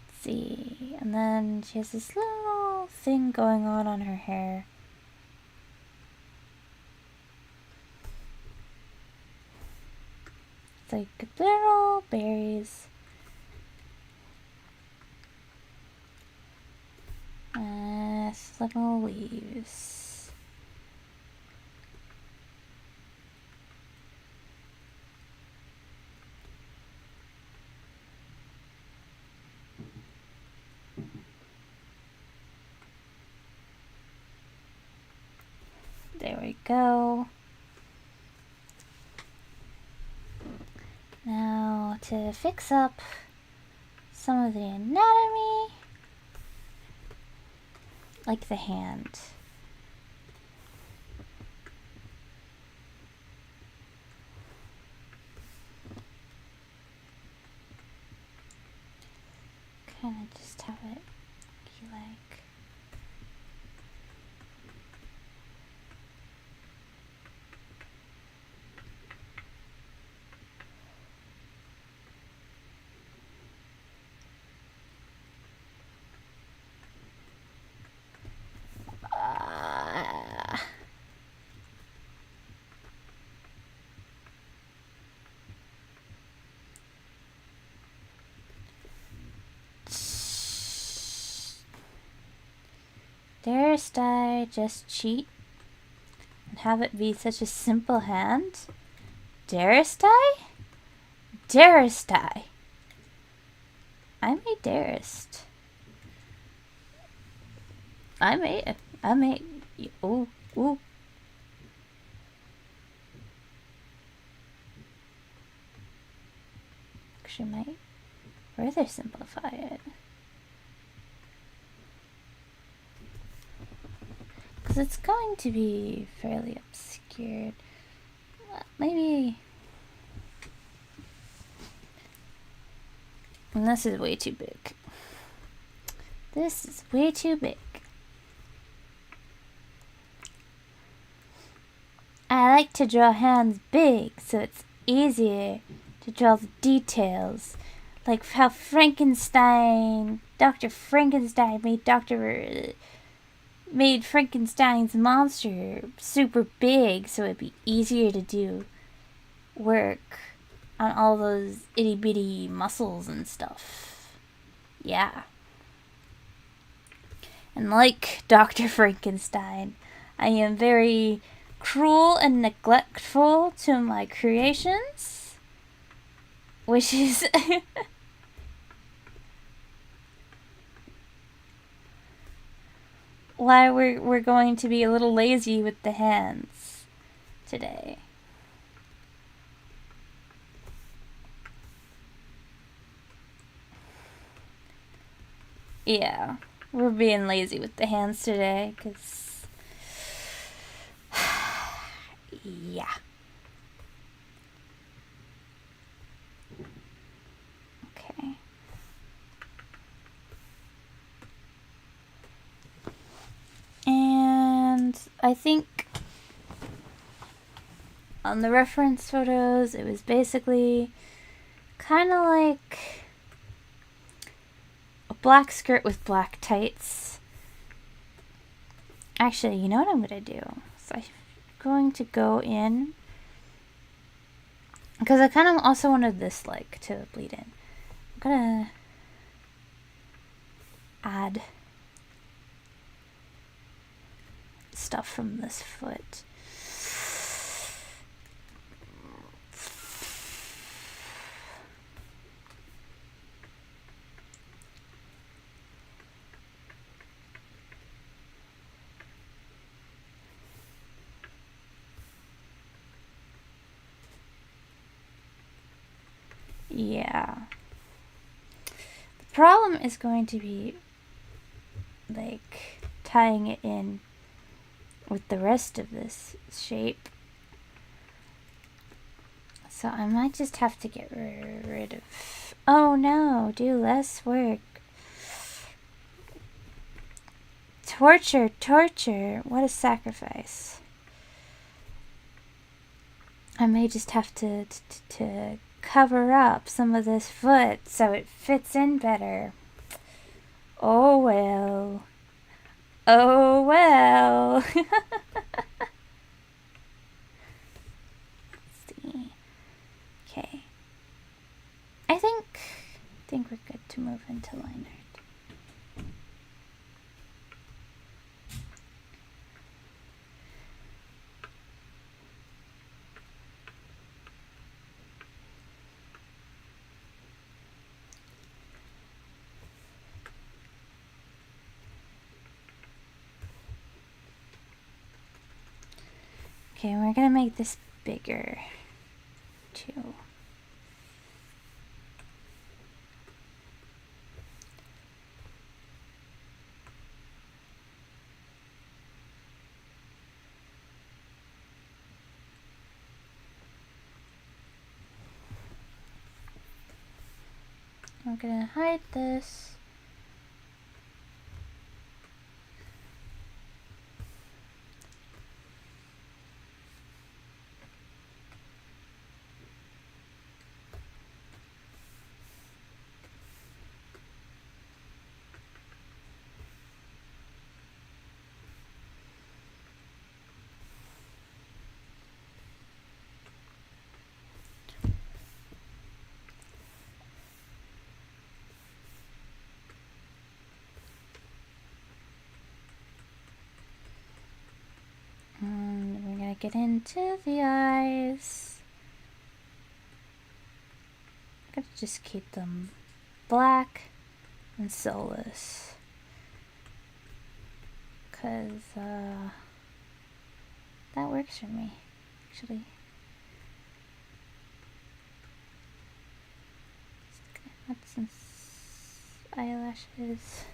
Let's see. And then she has this little thing going on her hair. It's like little berries. Little leaves. There we go. Now to fix up some of the anatomy, like the hand. Kind of just have it be like. Darest I just cheat and have it be such a simple hand? Darest I? Darest I? I'm a darest. I'm a, ooh, ooh. Actually might further simplify it. Because it's going to be fairly obscured. Maybe. And this is way too big. This is way too big. I like to draw hands big so it's easier to draw the details. Like how Dr. Frankenstein made Frankenstein's monster super big so it'd be easier to do work on all those itty bitty muscles and stuff. Yeah. And like Dr. Frankenstein, I am very cruel and neglectful to my creations, which is why we're going to be a little lazy with the hands today. Yeah, we're being lazy with the hands today, because yeah. Okay. And I think on the reference photos, it was basically kind of like a black skirt with black tights. Actually, you know what I'm going to do? So I'm going to go in, because I kind of also wanted this like to bleed in. I'm going to add stuff from this foot. Yeah. The problem is going to be like tying it in with the rest of this shape. So I might just have to get rid of... Oh no, do less work. Torture, torture. What a sacrifice. I may just have to cover up some of this foot so it fits in better. Oh well. Oh well. Let's see. Okay. I think we're good to move into line art. Okay, we're gonna make this bigger too. I'm gonna hide this. And we're gonna get into the eyes. I'm gonna just keep them black and soulless. Cause that works for me, actually. Just gonna add some eyelashes.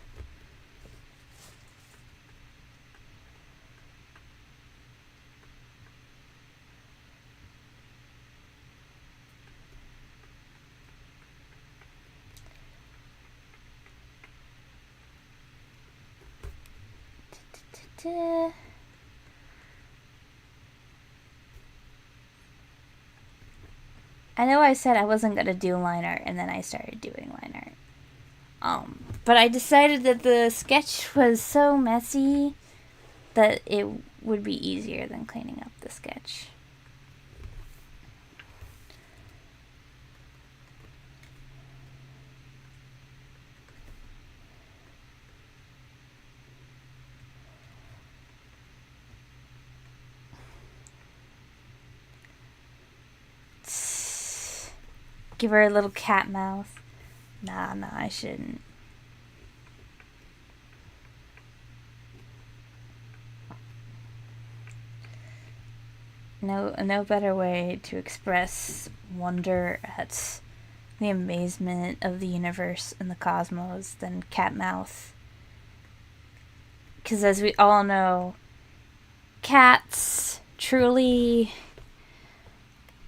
I know I said I wasn't gonna do line art, and then I started doing line art. But I decided that the sketch was so messy that it would be easier than cleaning up the sketch. Give her a little cat mouth. Nah, I shouldn't. No better way to express wonder at the amazement of the universe and the cosmos than cat mouth. Because as we all know, cats truly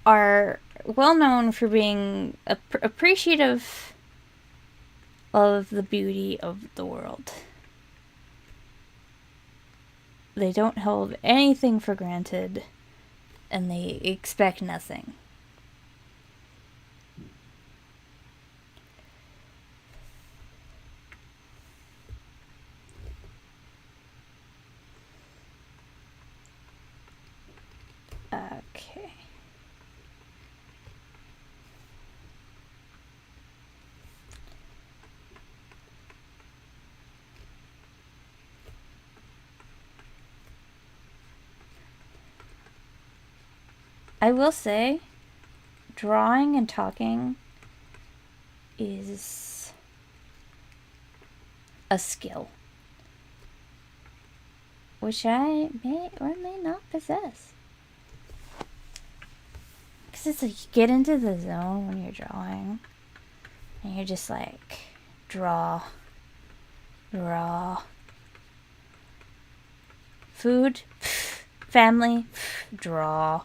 are well known for being appreciative of the beauty of the world. They don't hold anything for granted, and they expect nothing. Okay. I will say, drawing and talking is a skill, which I may or may not possess. Because it's like you get into the zone when you're drawing, and you're just like, draw. Food, family, draw.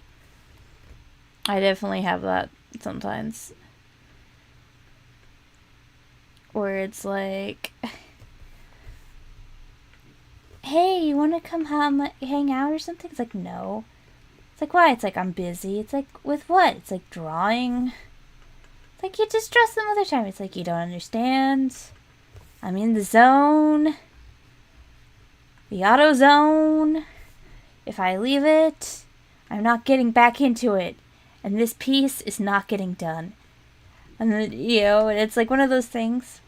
I definitely have that sometimes. Where it's like, hey, you want to come hang out or something? It's like, no. It's like, why? It's like, I'm busy. It's like, with what? It's like, drawing. It's like, you just draw some other time. It's like, you don't understand. I'm in the zone. The auto zone. If I leave it, I'm not getting back into it. And this piece is not getting done. And then, it's like one of those things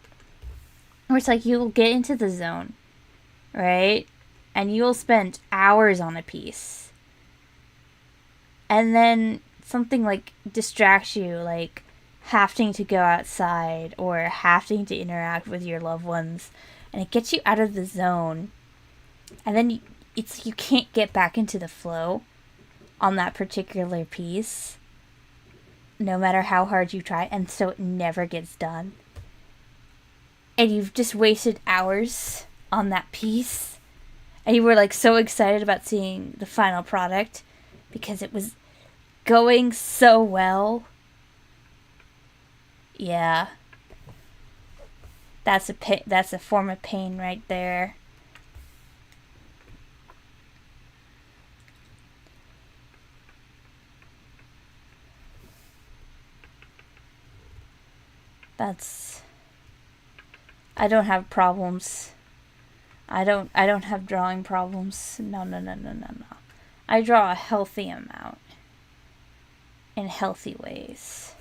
where it's like you'll get into the zone, right? And you'll spend hours on a piece. And then something like distracts you, like having to go outside or having to interact with your loved ones. And it gets you out of the zone. And then you can't get back into the flow on that particular piece, no matter how hard you try, and so it never gets done. And you've just wasted hours on that piece, and you were like so excited about seeing the final product because it was going so well. Yeah, that's a form of pain right there. I don't have problems. I don't have drawing problems. No. I draw a healthy amount in healthy ways.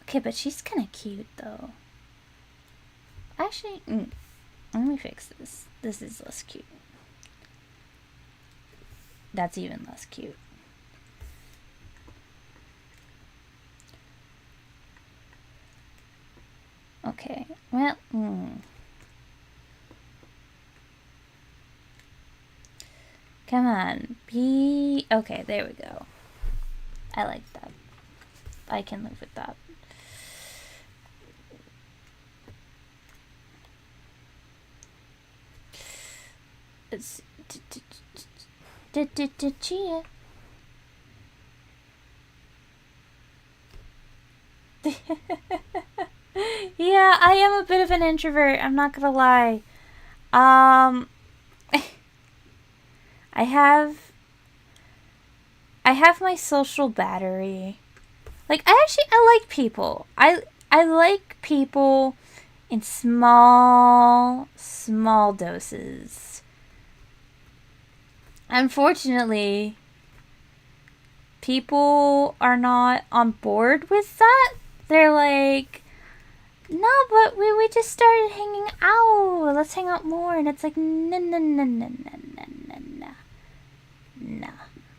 Okay, but she's kind of cute though. Actually, let me fix this. This is less cute. That's even less cute. Okay, well, come on, be... Okay, there we go. I like that. I can live with that. It's... Chia. Yeah, I am a bit of an introvert. I'm not gonna lie. I have my social battery. Like, I like people. I like people in small doses. Unfortunately, people are not on board with that. They're like, no, but we just started hanging out. Let's hang out more. And it's like, no.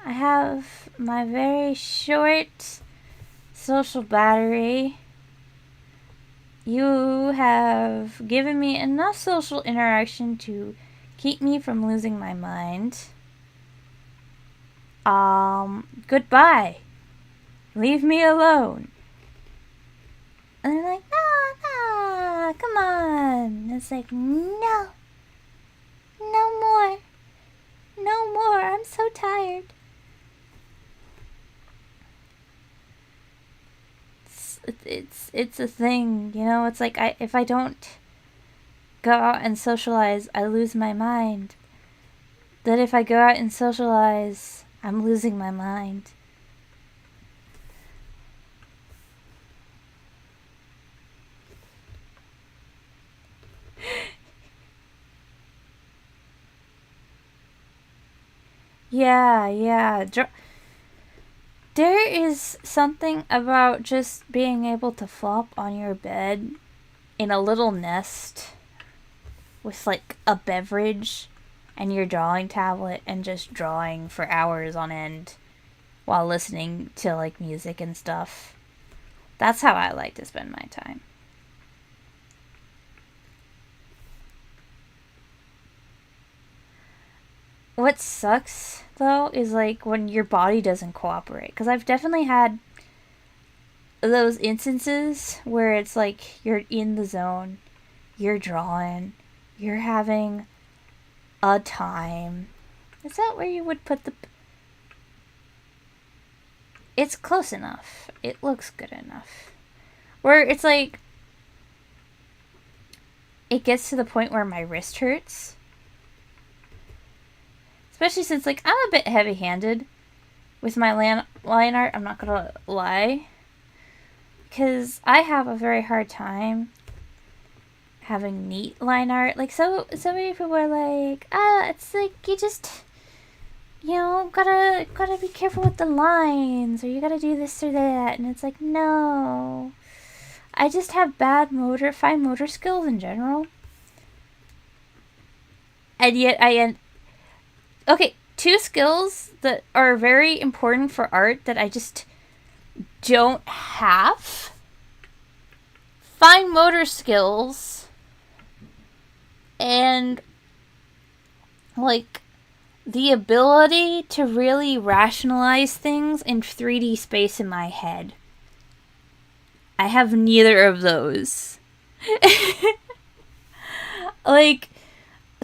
I have my very short social battery. You have given me enough social interaction to keep me from losing my mind. Goodbye. Leave me alone. And they're like, no, come on. And it's like, no more. I'm so tired. It's a thing, It's like if I don't go out and socialize, I lose my mind. That if I go out and socialize, I'm losing my mind. Yeah. There is something about just being able to flop on your bed in a little nest with like a beverage and your drawing tablet and just drawing for hours on end while listening to like music and stuff. That's how I like to spend my time. what sucks though is like when your body doesn't cooperate, because I've definitely had those instances where it's like you're in the zone, you're drawing, you're having a time. Is that where you would put the... It's close enough. It looks good enough. Where it's like... It gets to the point where my wrist hurts. Especially since, like, I'm a bit heavy-handed with my line art. I'm not gonna lie. Because I have a very hard time having neat line art. Like, so many people are like, it's like, you just... You know, gotta be careful with the lines, or you gotta do this or that, and it's like, no. I just have fine motor skills in general. And yet okay, 2 skills that are very important for art that I just don't have. Fine motor skills and, like, the ability to really rationalize things in 3D space in my head. I have neither of those. Like,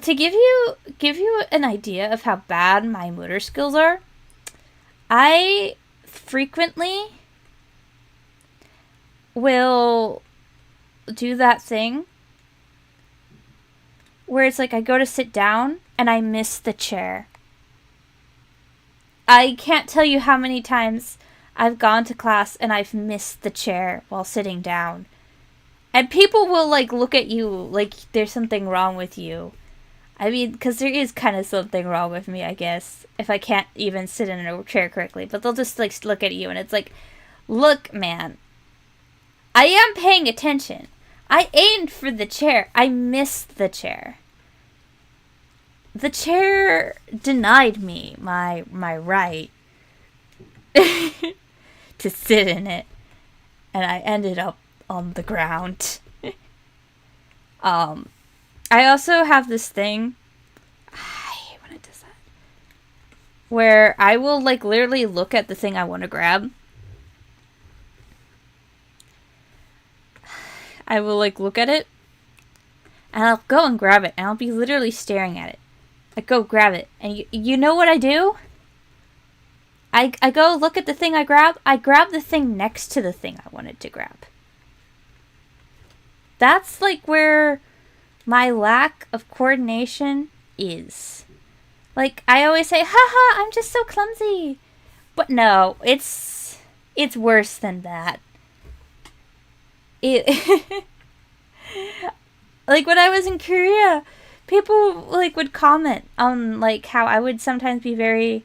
to give you an idea of how bad my motor skills are, I frequently will do that thing where it's like I go to sit down and I miss the chair. I can't tell you how many times I've gone to class and I've missed the chair while sitting down. And people will, like, look at you like there's something wrong with you. I mean, because there is kind of something wrong with me, I guess, if I can't even sit in a chair correctly. But they'll just, like, look at you and it's like, look, man, I am paying attention. I aimed for the chair. I missed the chair. The chair denied me my right to sit in it, and I ended up on the ground. I also have this thing, I hate when it does that, where I will, like, literally look at the thing I want to grab. I will, like, look at it, and I'll go and grab it, and I'll be literally staring at it. I go grab it, and you know what I do? I go look at the thing I grab the thing next to the thing I wanted to grab. That's, like, where my lack of coordination is. Like, I always say, haha, I'm just so clumsy. But no, it's worse than that. Like, when I was in Korea, people, like, would comment on, like, how I would sometimes be very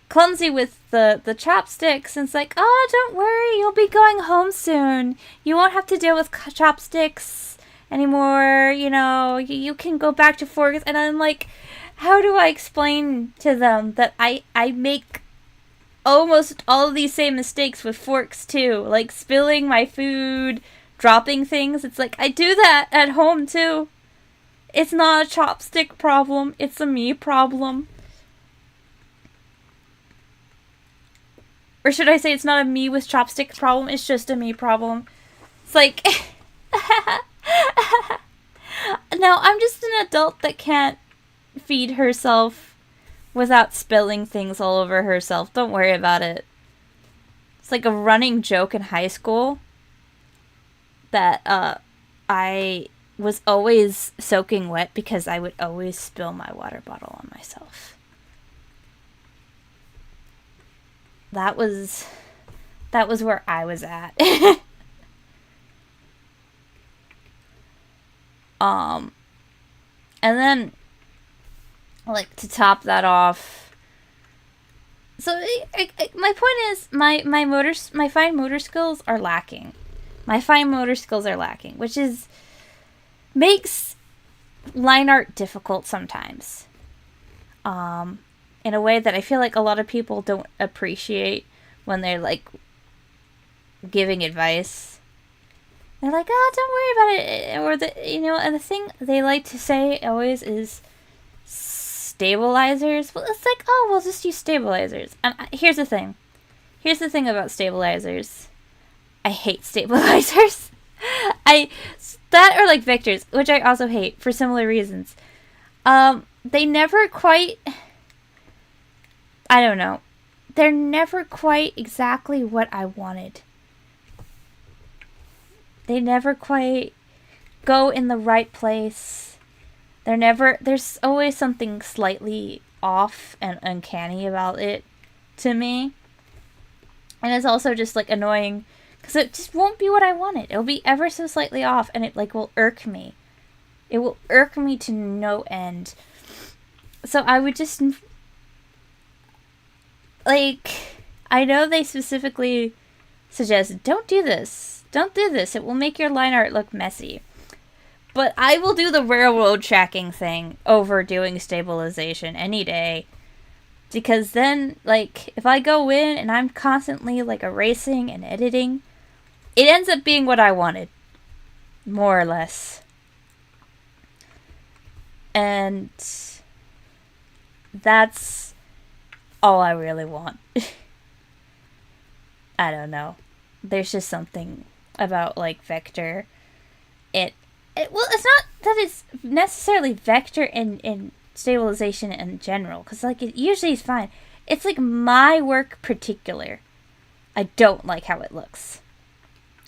clumsy with the chopsticks, and it's like, oh, don't worry, you'll be going home soon. You won't have to deal with chopsticks anymore, you know, you can go back to forks. And I'm like, how do I explain to them that I make almost all of these same mistakes with forks too, like spilling my food, dropping things? It's like, I do that at home too. It's not a chopstick problem, it's a me problem. Or should I say it's not a me with chopsticks problem, it's just a me problem. It's like, no, I'm just an adult that can't feed herself without spilling things all over herself. Don't worry about it. It's like a running joke in high school that I was always soaking wet because I would always spill my water bottle on myself. That was where I was at. And then, like, to top that off, so my point is, my fine motor skills are lacking. My fine motor skills are lacking, which makes line art difficult sometimes. In a way that I feel like a lot of people don't appreciate when they're, like, giving advice. They're like, oh, don't worry about it. Or, and the thing they like to say always is, stabilizers. Well, it's like, oh, we'll just use stabilizers. And here's the thing. Here's the thing about stabilizers. I hate stabilizers. That or like vectors, which I also hate for similar reasons. They never quite, I don't know. They're never quite exactly what I wanted. They never quite go in the right place. There's always something slightly off and uncanny about it to me. And it's also just like annoying because it just won't be what I wanted. It'll be ever so slightly off and it like will irk me. It will irk me to no end. So I would just, like, I know they specifically suggest, don't do this. Don't do this. It will make your line art look messy. But I will do the railroad tracking thing over doing stabilization any day. Because then, like, if I go in and I'm constantly, like, erasing and editing, it ends up being what I wanted. More or less. And that's all I really want. I don't know. There's just something about, like, vector. Well, it's not that it's necessarily vector in stabilization in general, because, like, it usually is fine. It's, like, my work particular. I don't like how it looks.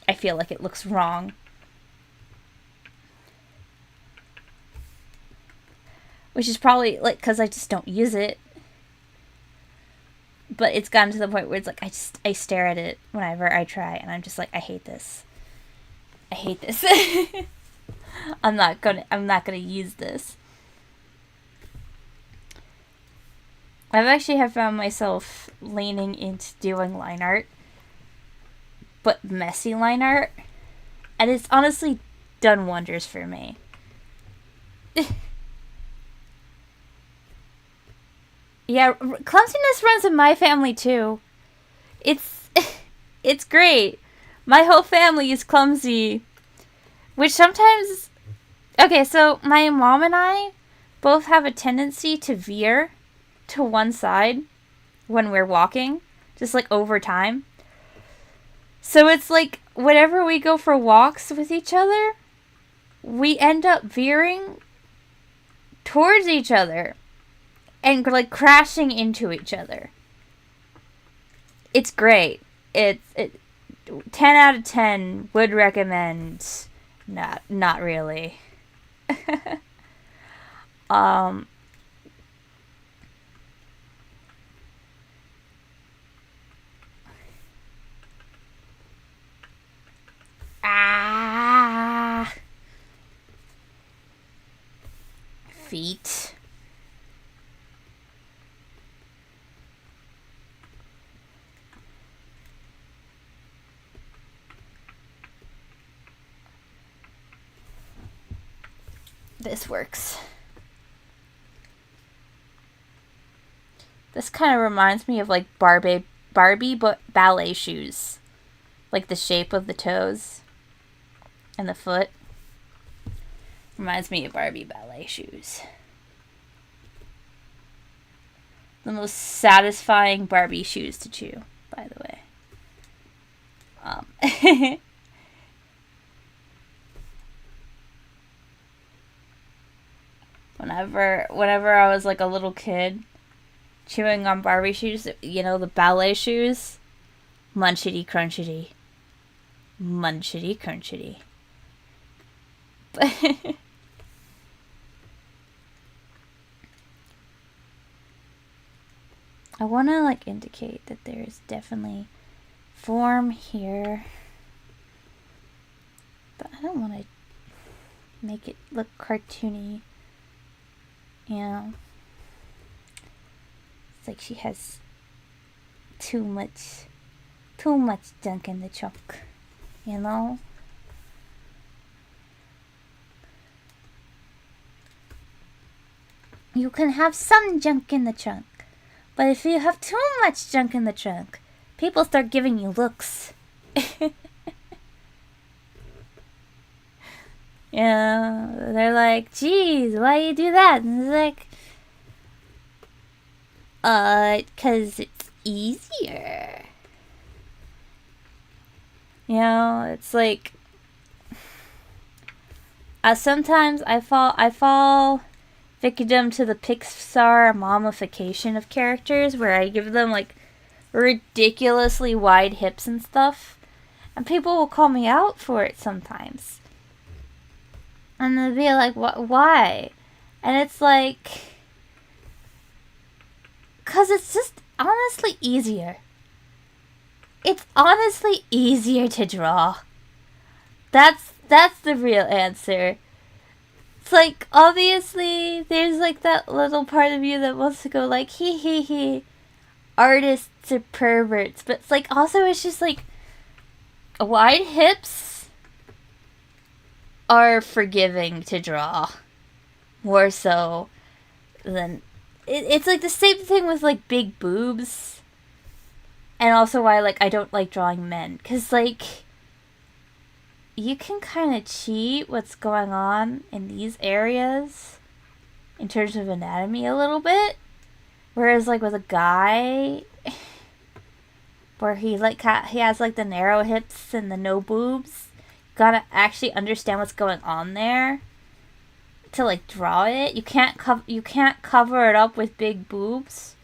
I feel like it looks wrong. Which is probably, like, because I just don't use it. But it's gotten to the point where it's like, I stare at it whenever I try, and I'm just like, I hate this. I hate this. I'm not gonna use this. I've actually have found myself leaning into doing line art. But messy line art. And it's honestly done wonders for me. Yeah, clumsiness runs in my family too. It's great. My whole family is clumsy. Which sometimes... Okay, so my mom and I both have a tendency to veer to one side when we're walking. Just like over time. So it's like whenever we go for walks with each other, we end up veering towards each other. And like crashing into each other. It's great. It 10 out of 10 would recommend. Not really. Feet. This works. This kind of reminds me of like Barbie but ballet shoes. Like the shape of the toes and the foot. Reminds me of Barbie ballet shoes. The most satisfying Barbie shoes to chew, by the way. Whenever I was like a little kid, chewing on Barbie shoes, you know, the ballet shoes, munchity crunchity. Munchity crunchity. I want to like indicate that there is definitely form here, but I don't want to make it look cartoony. You know, it's like she has too much junk in the trunk, you know? You can have some junk in the trunk, but if you have too much junk in the trunk, people start giving you looks. Yeah, they're like, geez, why you do that? And it's like, 'Cause it's easier. You know, it's like sometimes I fall victim to the Pixar mommification of characters where I give them like ridiculously wide hips and stuff, and people will call me out for it sometimes, and they'll be like, "What? Why?" And it's like, 'cause it's just honestly easier. It's honestly easier to draw. That's the real answer. It's like, obviously, there's like that little part of you that wants to go like, he, artists are perverts. But it's like, also it's just like, wide hips are forgiving to draw. More so than... It's like the same thing with like big boobs. And also why like I don't like drawing men. 'Cause like... you can kind of cheat what's going on in these areas in terms of anatomy a little bit. Whereas, like, with a guy, where he has, like, the narrow hips and the no boobs, you gotta actually understand what's going on there to, like, draw it. You can't cover it up with big boobs.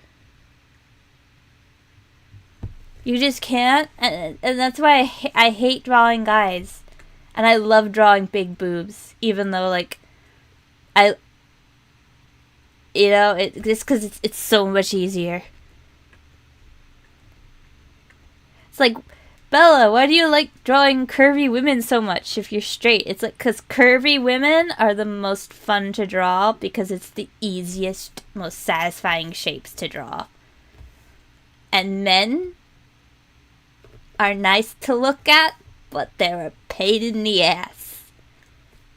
You just can't. And that's why I hate drawing guys. And I love drawing big boobs, even though, like, just because it's so much easier. It's like, Bella, why do you like drawing curvy women so much if you're straight? It's like, because curvy women are the most fun to draw because it's the easiest, most satisfying shapes to draw. And men are nice to look at, but they're a pain in the ass.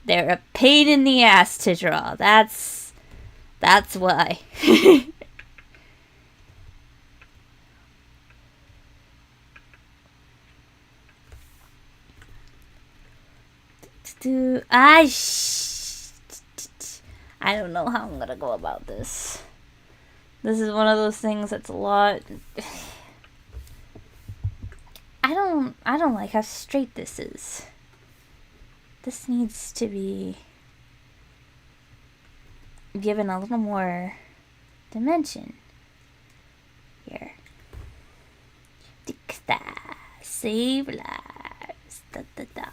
They're a pain in the ass to draw. That's why. I don't know how I'm gonna go about this. This is one of those things that's a lot. I don't like how straight this is. This needs to be given a little more dimension here. Dicta, save lives, da da da.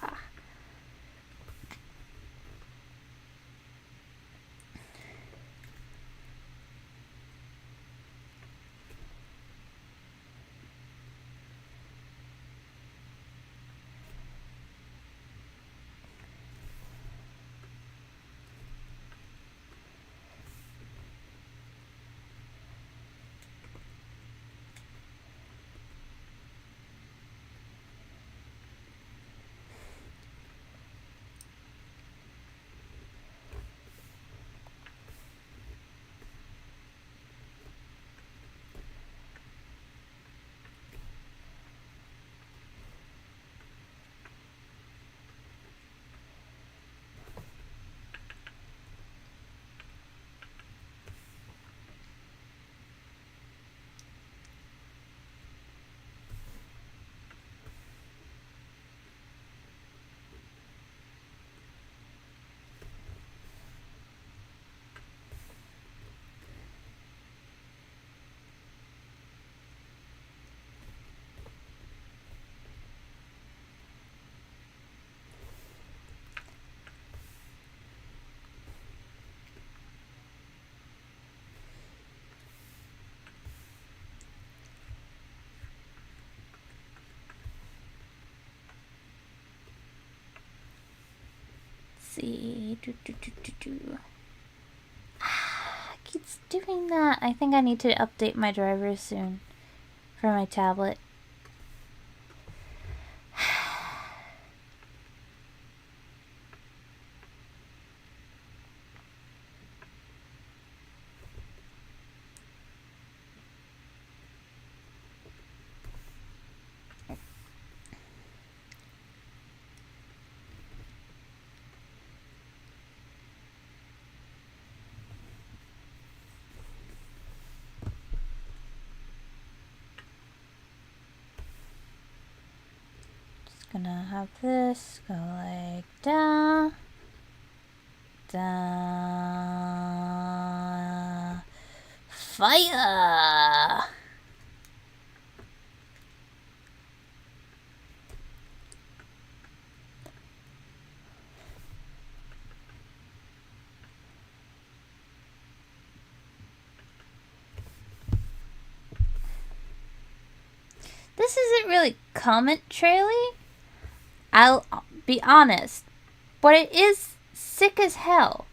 See. Keeps doing that. I think I need to update my drivers soon for my tablet. gonna have this go like da, da, fire! This isn't really commentary. I'll be honest, but it is sick as hell.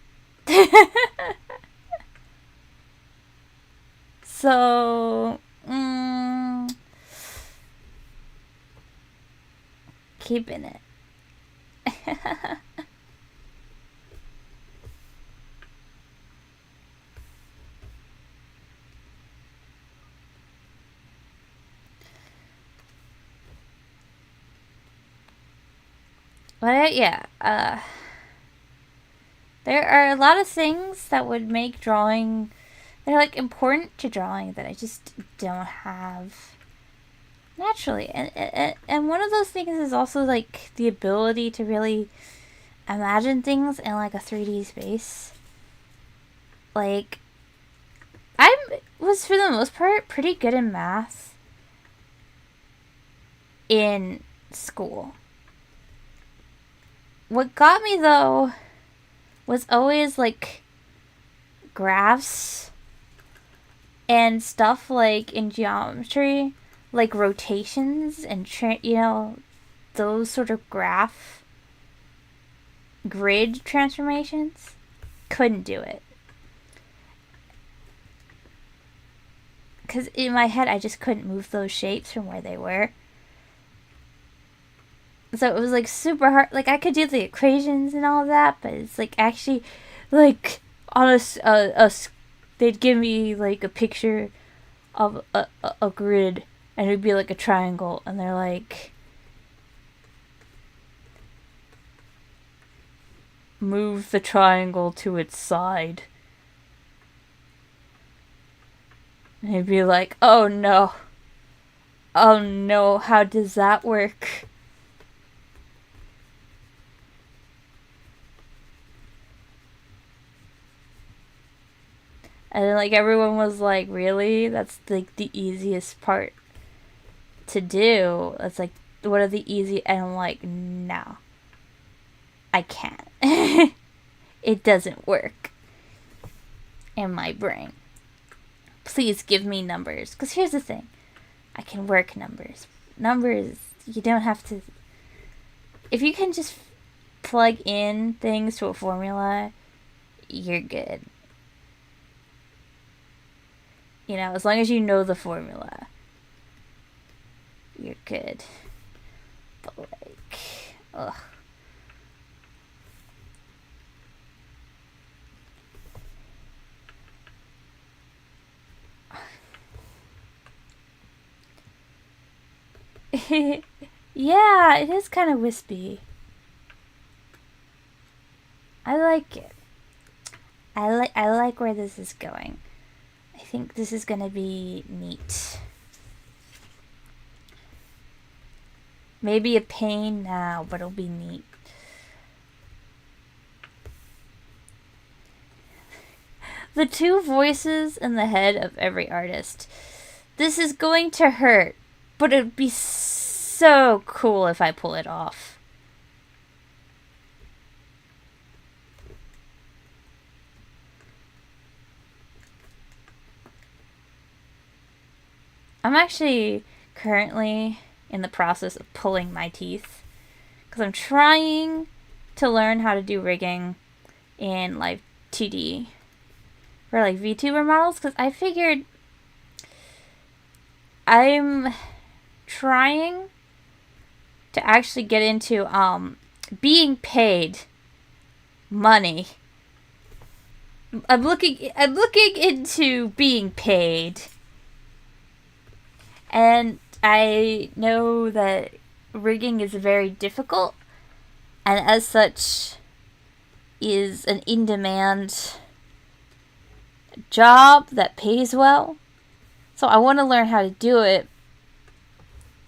So, keeping it. But yeah, there are a lot of things that would make drawing, they're like important to drawing that I just don't have naturally. And one of those things is also like the ability to really imagine things in like a 3D space. Like, I was for the most part pretty good in math in school. What got me though was always like graphs and stuff like in geometry, like rotations and those sort of graph grid transformations. Couldn't do it. Because in my head I just couldn't move those shapes from where they were. So it was like super hard. Like I could do the equations and all that, but it's like actually like on a they'd give me like a picture of a grid and it'd be like a triangle and they're like, move the triangle to its side. And it'd be like, oh no, how does that work? And then, like, everyone was like, really? That's, like, the easiest part to do. It's like, what are the easy... And I'm like, no. I can't. It doesn't work. In my brain. Please give me numbers. Because here's the thing. I can work numbers. Numbers, you don't have to... If you can just plug in things to a formula, you're good. You know, as long as you know the formula, you're good. But like, ugh. Yeah, it is kind of wispy. I like it. I like where this is going. I think this is gonna be neat. Maybe a pain now, but it'll be neat. The two voices in the head of every artist. This is going to hurt, but it'd be so cool if I pull it off. I'm actually currently in the process of pulling my teeth because I'm trying to learn how to do rigging in like 2D for like VTuber models, because I figured I'm trying to actually get into being paid money. I'm looking into being paid. And I know that rigging is very difficult, and as such is an in-demand job that pays well. So I want to learn how to do it,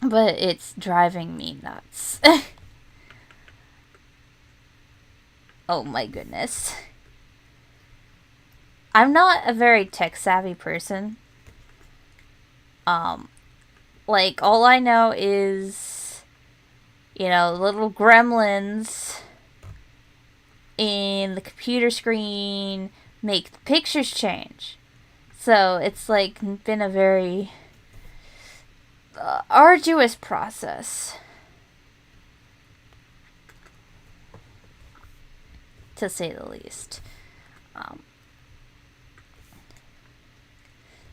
but it's driving me nuts. Oh my goodness. I'm not a very tech savvy person. Like, all I know is, little gremlins in the computer screen make the pictures change. So it's like been a very arduous process, to say the least.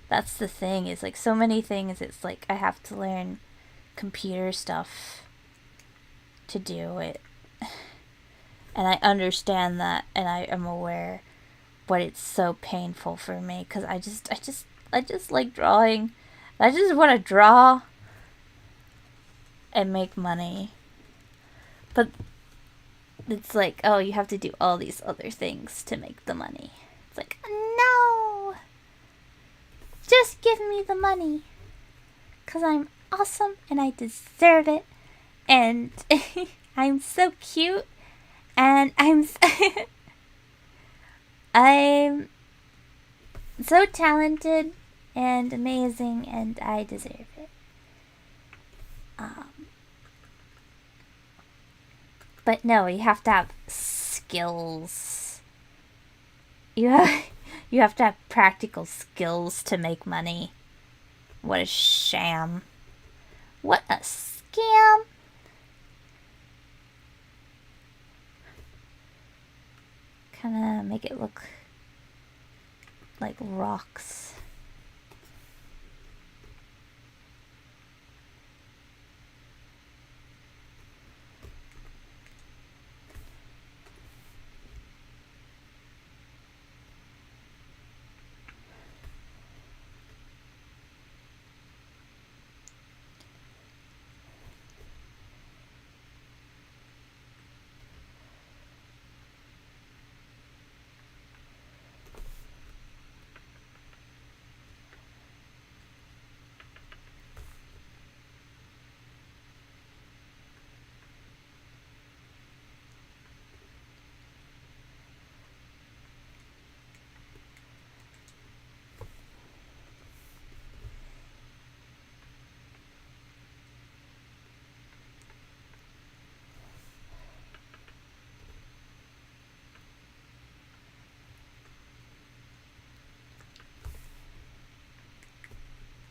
That's the thing, is like so many things, it's like I have to learn computer stuff to do it. And I understand that, and I am aware, but it's so painful for me because I just like drawing. I just want to draw and make money. But it's like, oh, you have to do all these other things to make the money. It's like, no! Just give me the money. Because I'm awesome and I deserve it. And I'm so cute. And I'm I'm so talented and amazing, and I deserve it. But no, you have to have skills. You have to have practical skills to make money. What a sham. What a scam. Kind of make it look like rocks.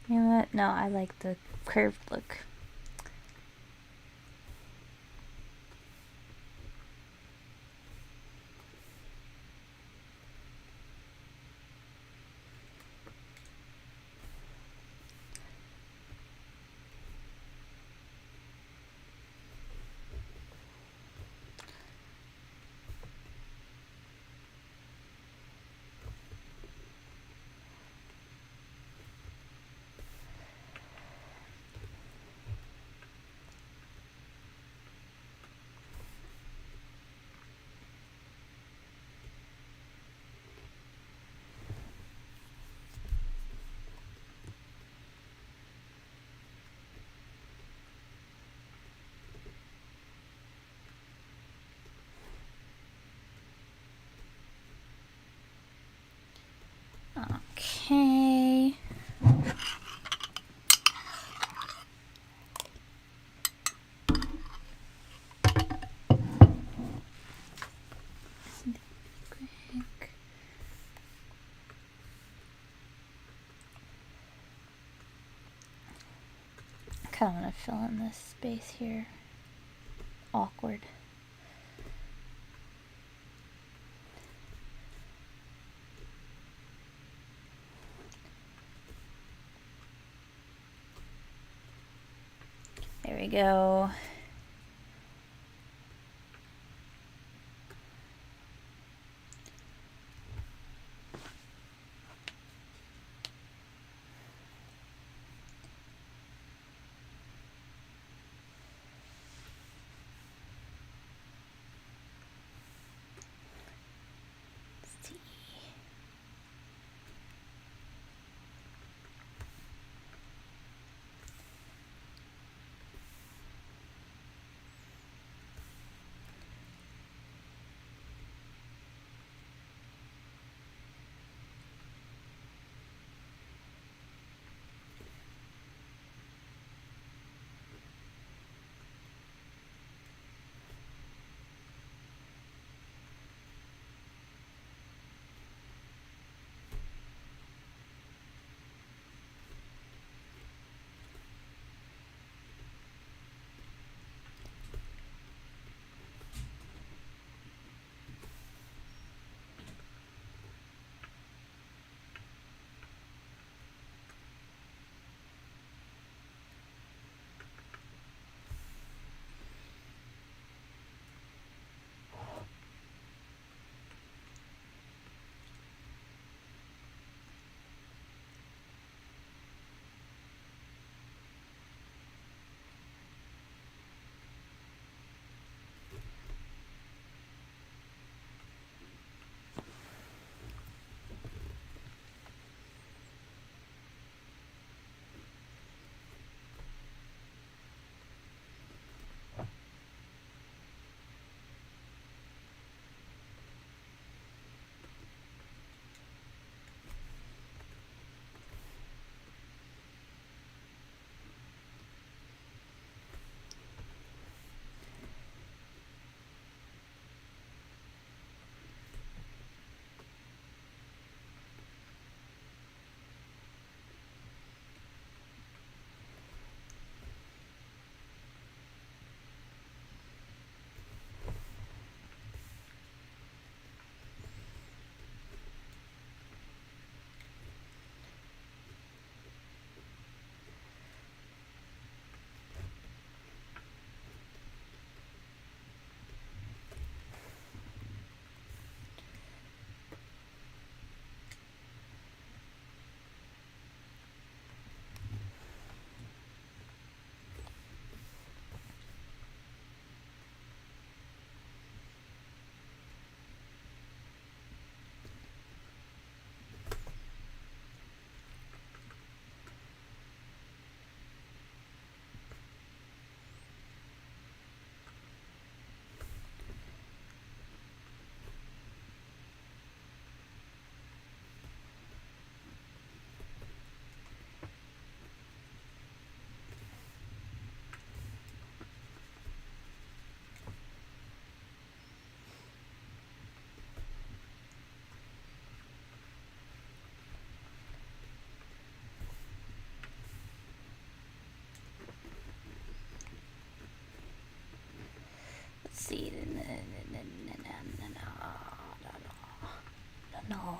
You know what? No, I like the curved look. Okay. I kind of want to fill in this space here. Awkward. There we go. Let's see.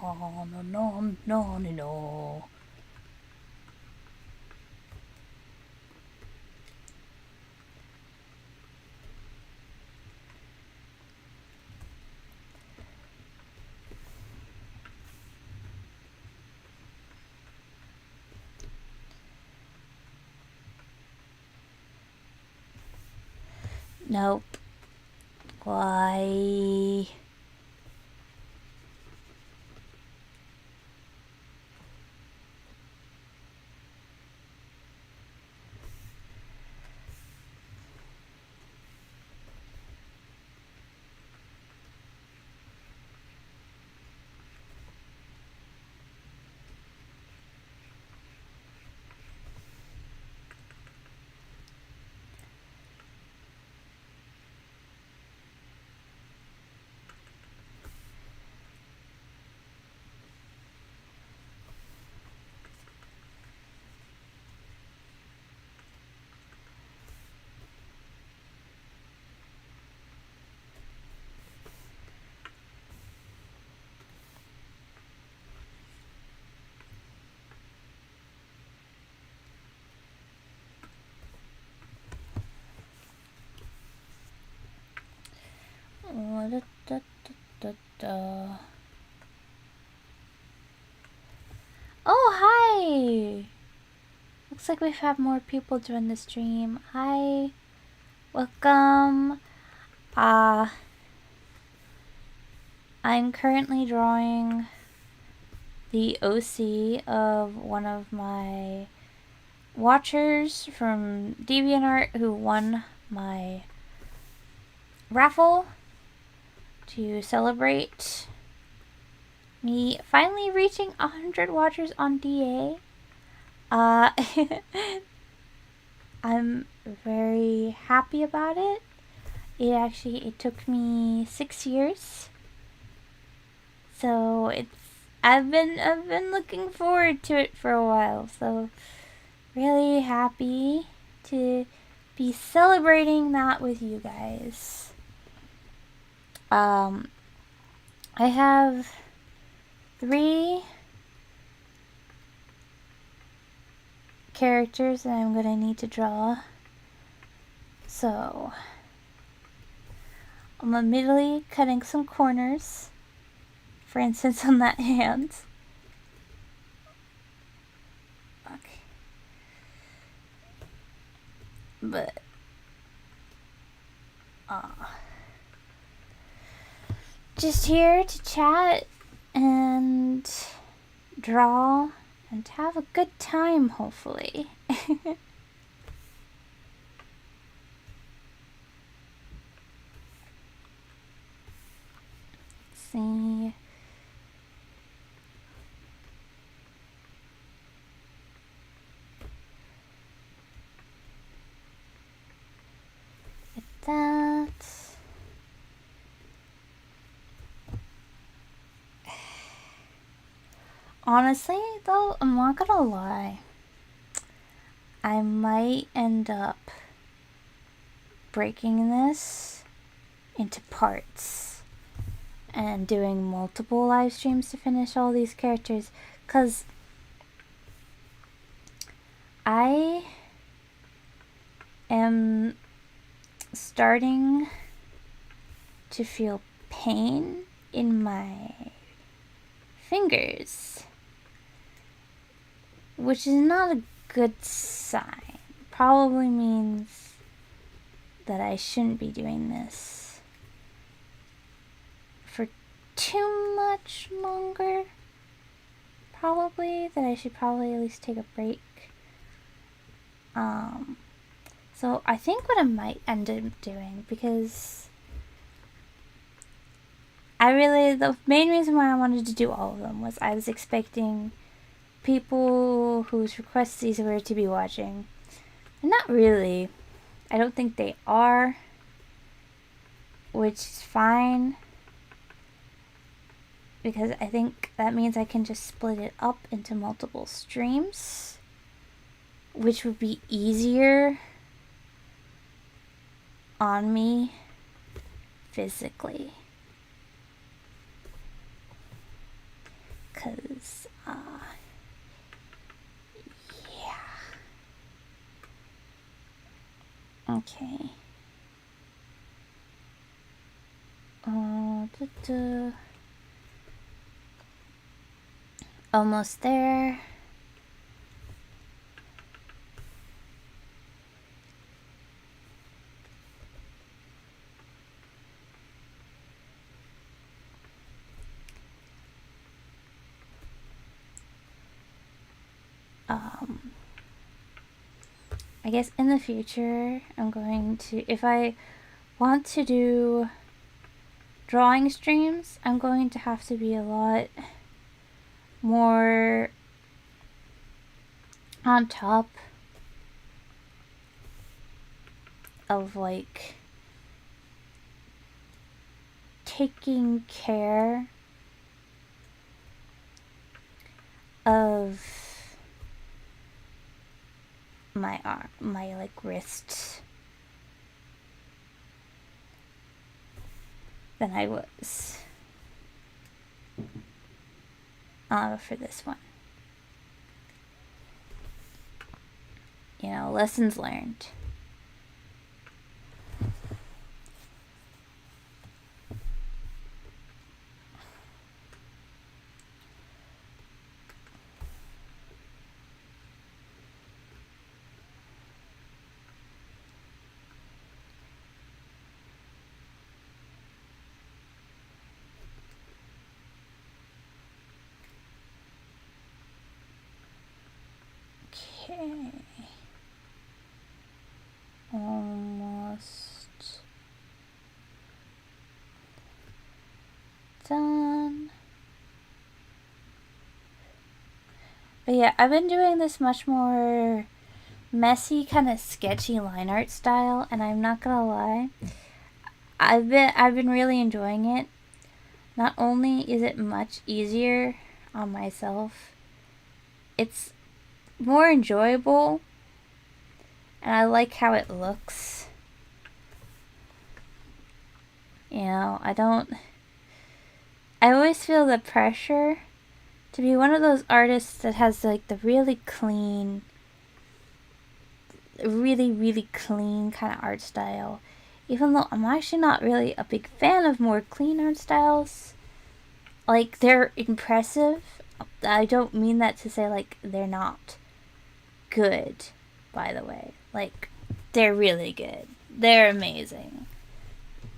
no, no, no, no, no, no. Nope. Why? Da, da, da, da. Oh, hi! Looks like we've had more people join the stream. Hi. Welcome. I'm currently drawing the OC of one of my watchers from DeviantArt who won my raffle to celebrate me finally reaching 100 watchers on DA. I'm very happy about it. It took me 6 years. So I've been looking forward to it for a while. So really happy to be celebrating that with you guys. I have 3 characters that I'm gonna need to draw. So I'm immediately cutting some corners. For instance, on that hand. Okay. But just here to chat and draw and have a good time, hopefully. See. Get that. Honestly, though, I'm not gonna lie. I might end up breaking this into parts and doing multiple live streams to finish all these characters, because I am starting to feel pain in my fingers, which is not a good sign. Probably means that I shouldn't be doing this for too much longer. Probably that I should probably at least take a break. So I think what I might end up doing, because the main reason why I wanted to do all of them was I was expecting people whose requests these were to be watching. And not really. I don't think they are, which is fine, because I think that means I can just split it up into multiple streams, which would be easier on me physically. because, yeah. Okay. Almost there. I guess in the future, I'm going to, if I want to do drawing streams, I'm going to have to be a lot more on top of like taking care of my arm, my like wrist than I was for this one. You know, lessons learned. Okay. Almost done. But yeah, I've been doing this much more messy, kind of sketchy line art style, and I'm not gonna lie, I've been really enjoying it. Not only is it much easier on myself, it's more enjoyable, and I like how it looks. You know, I always feel the pressure to be one of those artists that has like the really clean, really clean kind of art style. Even though I'm actually not really a big fan of more clean art styles. Like, they're impressive. I don't mean that to say like they're not good, by the way. Like, they're really good. They're amazing.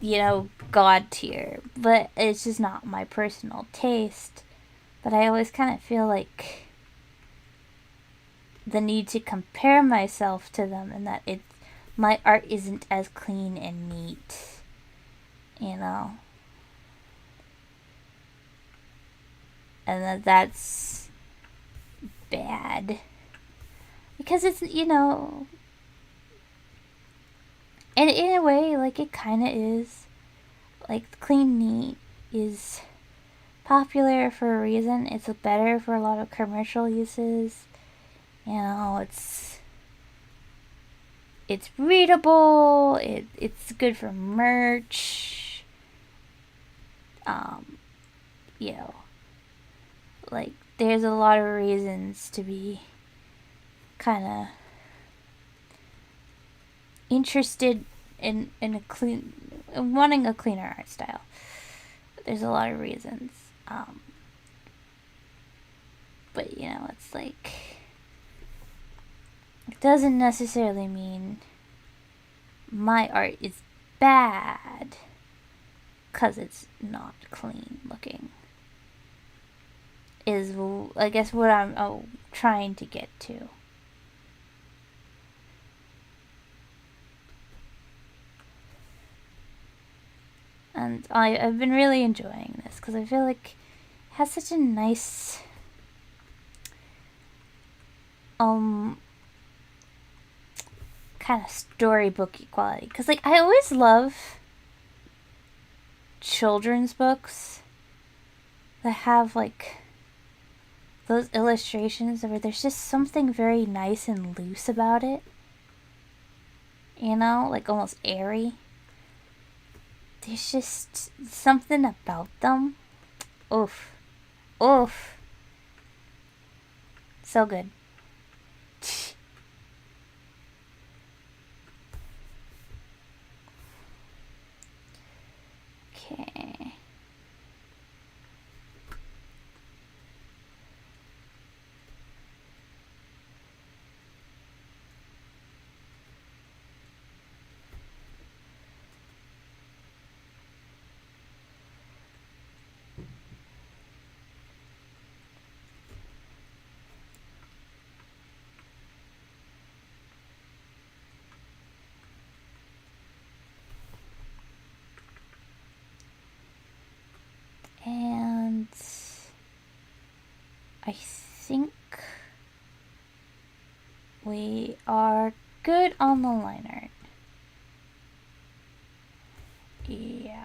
You know, God tier. But it's just not my personal taste. But I always kind of feel like the need to compare myself to them, and that my art isn't as clean and neat. You know? And that's bad. Because it's, you know, and in a way, like, it kind of is. Like, clean, neat is popular for a reason. It's better for a lot of commercial uses. You know, it's readable. It's good for merch. You know, like, there's a lot of reasons to be kind of interested in wanting a cleaner art style. There's a lot of reasons. But, you know, it's like, it doesn't necessarily mean my art is bad because it's not clean looking. Is, I guess, what I'm trying to get to. And I've been really enjoying this because I feel like it has such a nice kind of storybooky quality. Because, like, I always love children's books that have, like, those illustrations where there's just something very nice and loose about it. You know? Like, almost airy. There's just something about them. Oof. So good. Okay. And I think we are good on the line art. Yeah.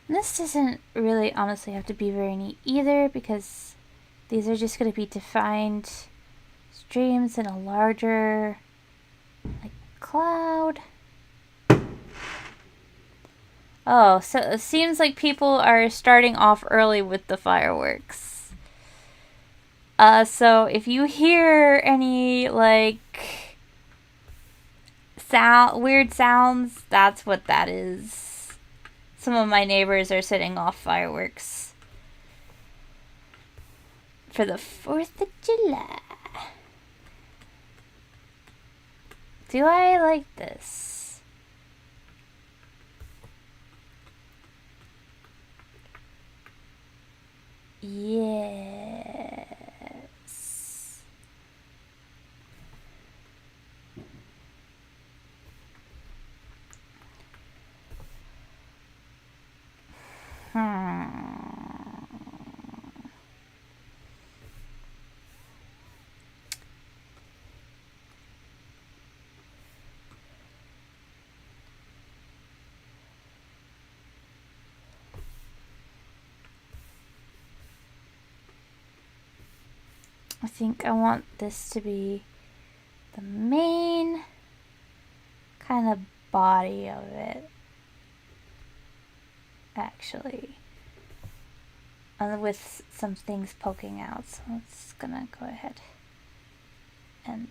And this doesn't really honestly have to be very neat either, because these are just going to be defined streams in a larger like cloud. Oh, so it seems like people are starting off early with the fireworks. So if you hear any like weird sounds, that's what that is. Some of my neighbors are setting off fireworks for the 4th of July. Do I like this? Yes. I think I want this to be the main kind of body of it, actually, and with some things poking out. So I'm just gonna go ahead and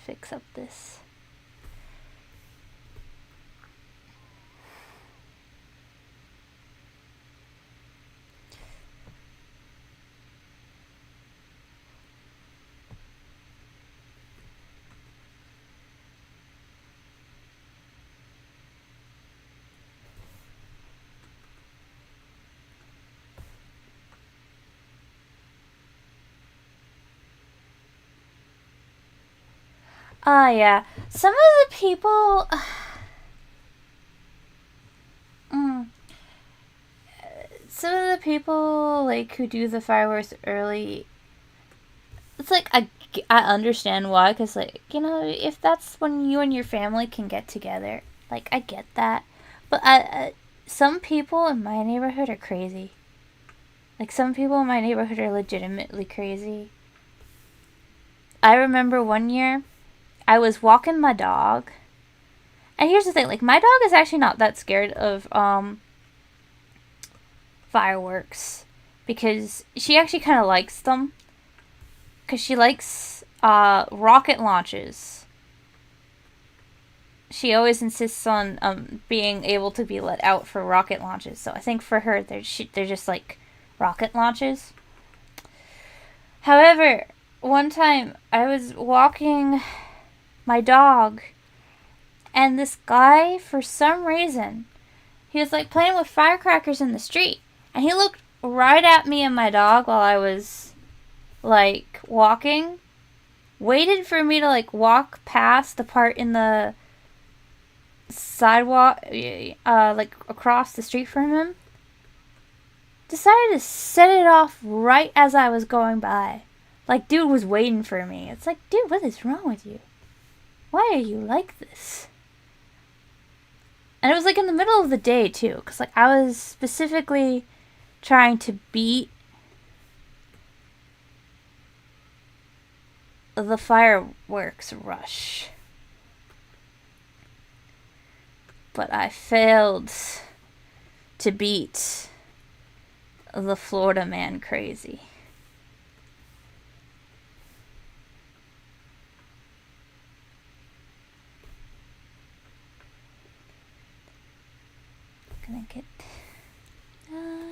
fix up this. Yeah. Some of the people. Some of the people like who do the fireworks early. It's like I understand why, because like, you know, if that's when you and your family can get together, like I get that, but some people in my neighborhood are crazy. Like some people in my neighborhood are legitimately crazy. I remember one year I was walking my dog. And here's the thing, like my dog is actually not that scared of fireworks, because she actually kind of likes them, because she likes rocket launches. she always insists on being able to be let out for rocket launches. So I think for her, they're just like rocket launches. However, one time I was walking my dog, and this guy, for some reason, he was like playing with firecrackers in the street, and he looked right at me and my dog while I was like walking, waited for me to like walk past the part in the sidewalk, like across the street from him, decided to set it off right as I was going by. Like, dude was waiting for me. It's like, dude, what is wrong with you? Why are you like this? And it was like in the middle of the day too, because like I was specifically trying to beat the fireworks rush. But I failed to beat the Florida man crazy. Gonna get that.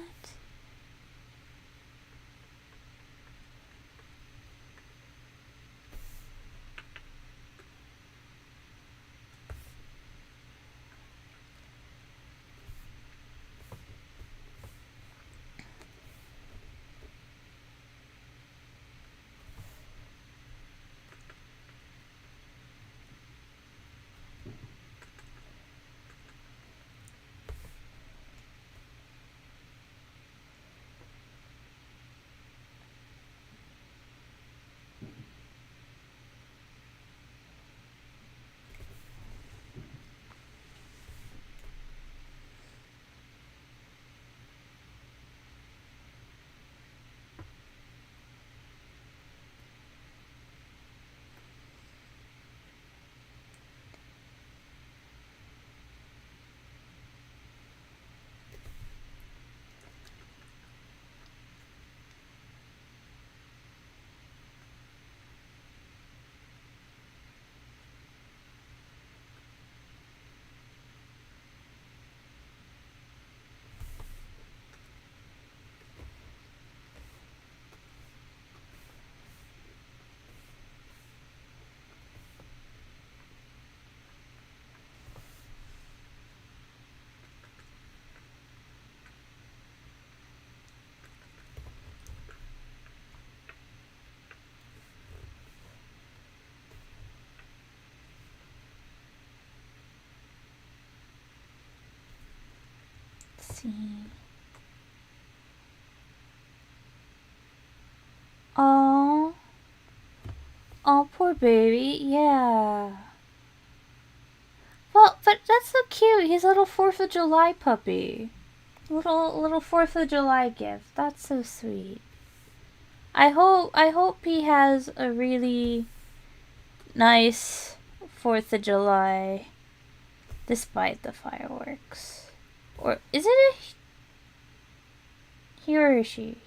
Let's see. Oh. Oh, poor baby. Yeah. Well, but that's so cute. He's a little 4th of July puppy. Little 4th of July gift. That's so sweet. I hope he has a really nice 4th of July despite the fireworks. Or is it a he or she?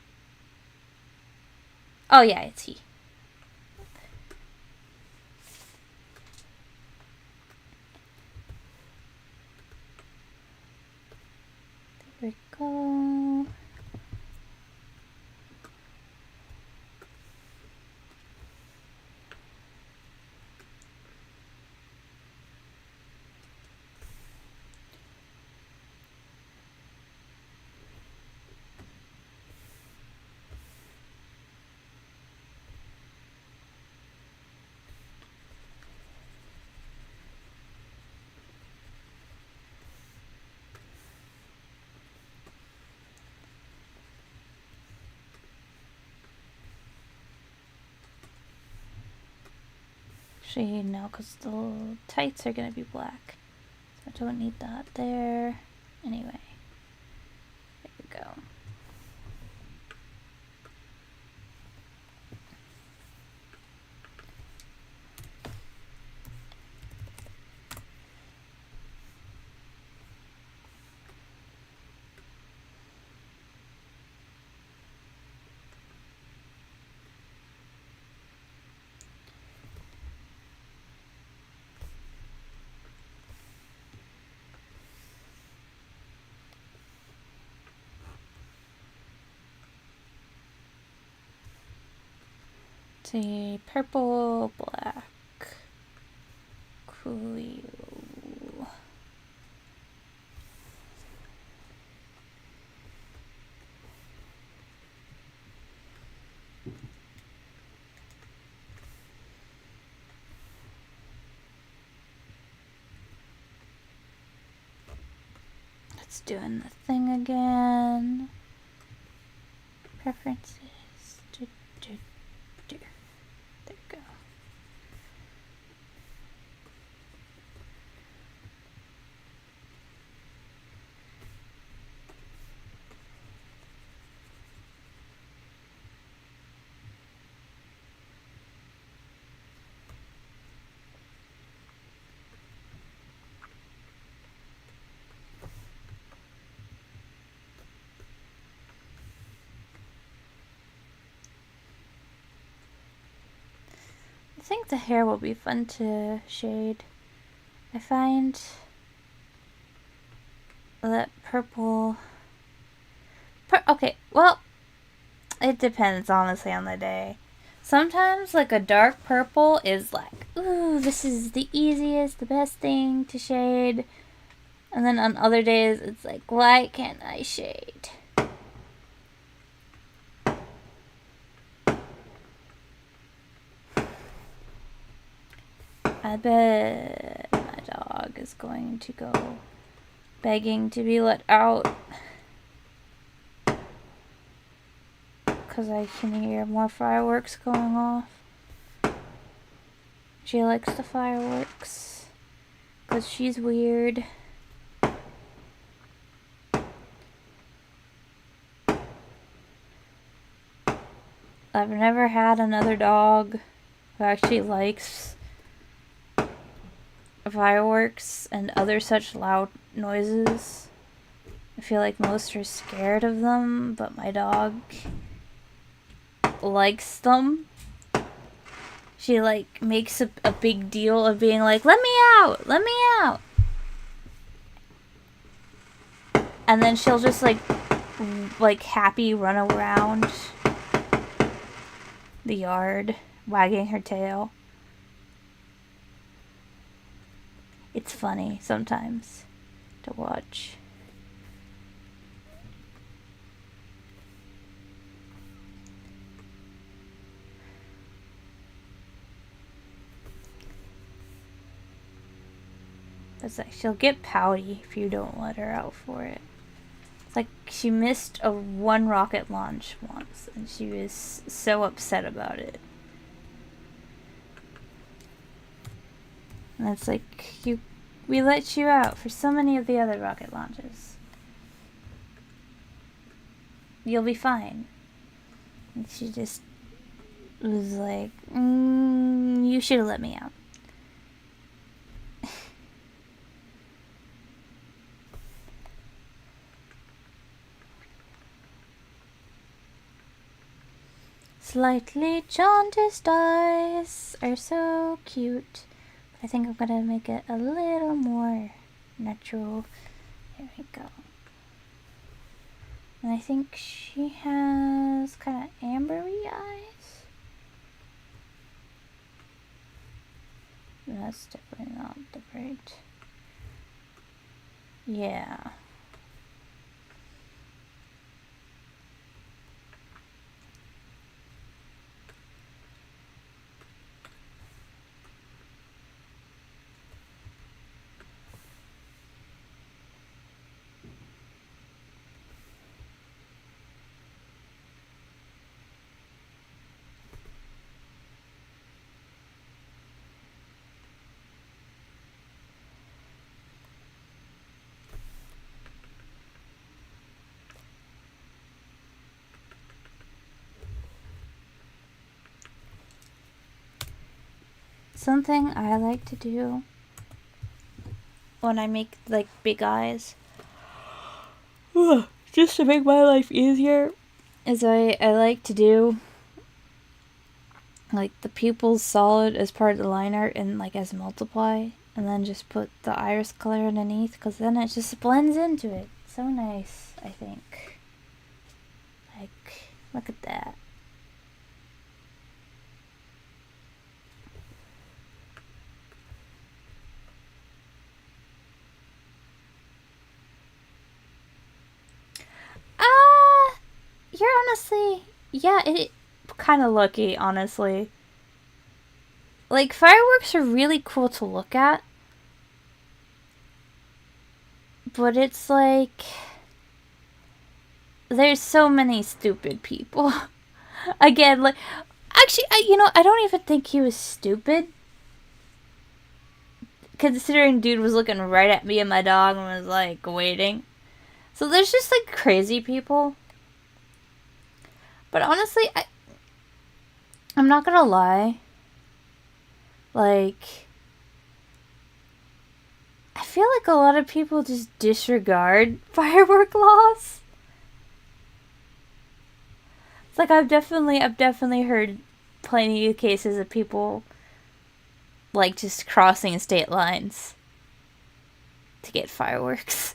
Oh yeah, it's he. There we go. Actually, no, because the tights are going to be black. So I don't need that there. Anyway. There we go. see, purple, black, Coolio. It's doing the thing again. Preferences. There we go. I think the hair will be fun to shade. I find that purple... okay, well, it depends honestly on the day. Sometimes like a dark purple is like, ooh, this is the easiest, the best thing to shade. And then on other days it's like, why can't I shade? I bet my dog is going to go begging to be let out. Because I can hear more fireworks going off. She likes the fireworks. Because she's weird. I've never had another dog who actually likes fireworks and other such loud noises. I feel like most are scared of them, but my dog likes them. She like makes a big deal of being like, let me out, let me out. And then she'll just like happy run around the yard, wagging her tail. It's funny sometimes to watch. It's like she'll get pouty if you don't let her out for it. It's like she missed a one rocket launch once and she was so upset about it. And it's like, we let you out for so many of the other rocket launches. You'll be fine. And she just was like, you should have let me out. Slightly jaundiced eyes are so cute. I think I'm gonna make it a little more natural. There we go. And I think she has kind of ambery eyes. That's definitely not the right. Yeah. Something I like to do when I make like big eyes, just to make my life easier, is I like to do like the pupils solid as part of the line art and like as multiply, and then just put the iris color underneath, because then it just blends into it. So nice, I think. Like, look at that. honestly, yeah, it kind of lucky, honestly. Like, fireworks are really cool to look at. But it's like, there's so many stupid people. Again, like, actually, I don't even think he was stupid. Considering dude was looking right at me and my dog and was, like, waiting. So there's just, like, crazy people. But honestly, I'm not gonna lie. Like, I feel like a lot of people just disregard firework laws. It's like I've definitely heard plenty of cases of people like just crossing state lines to get fireworks.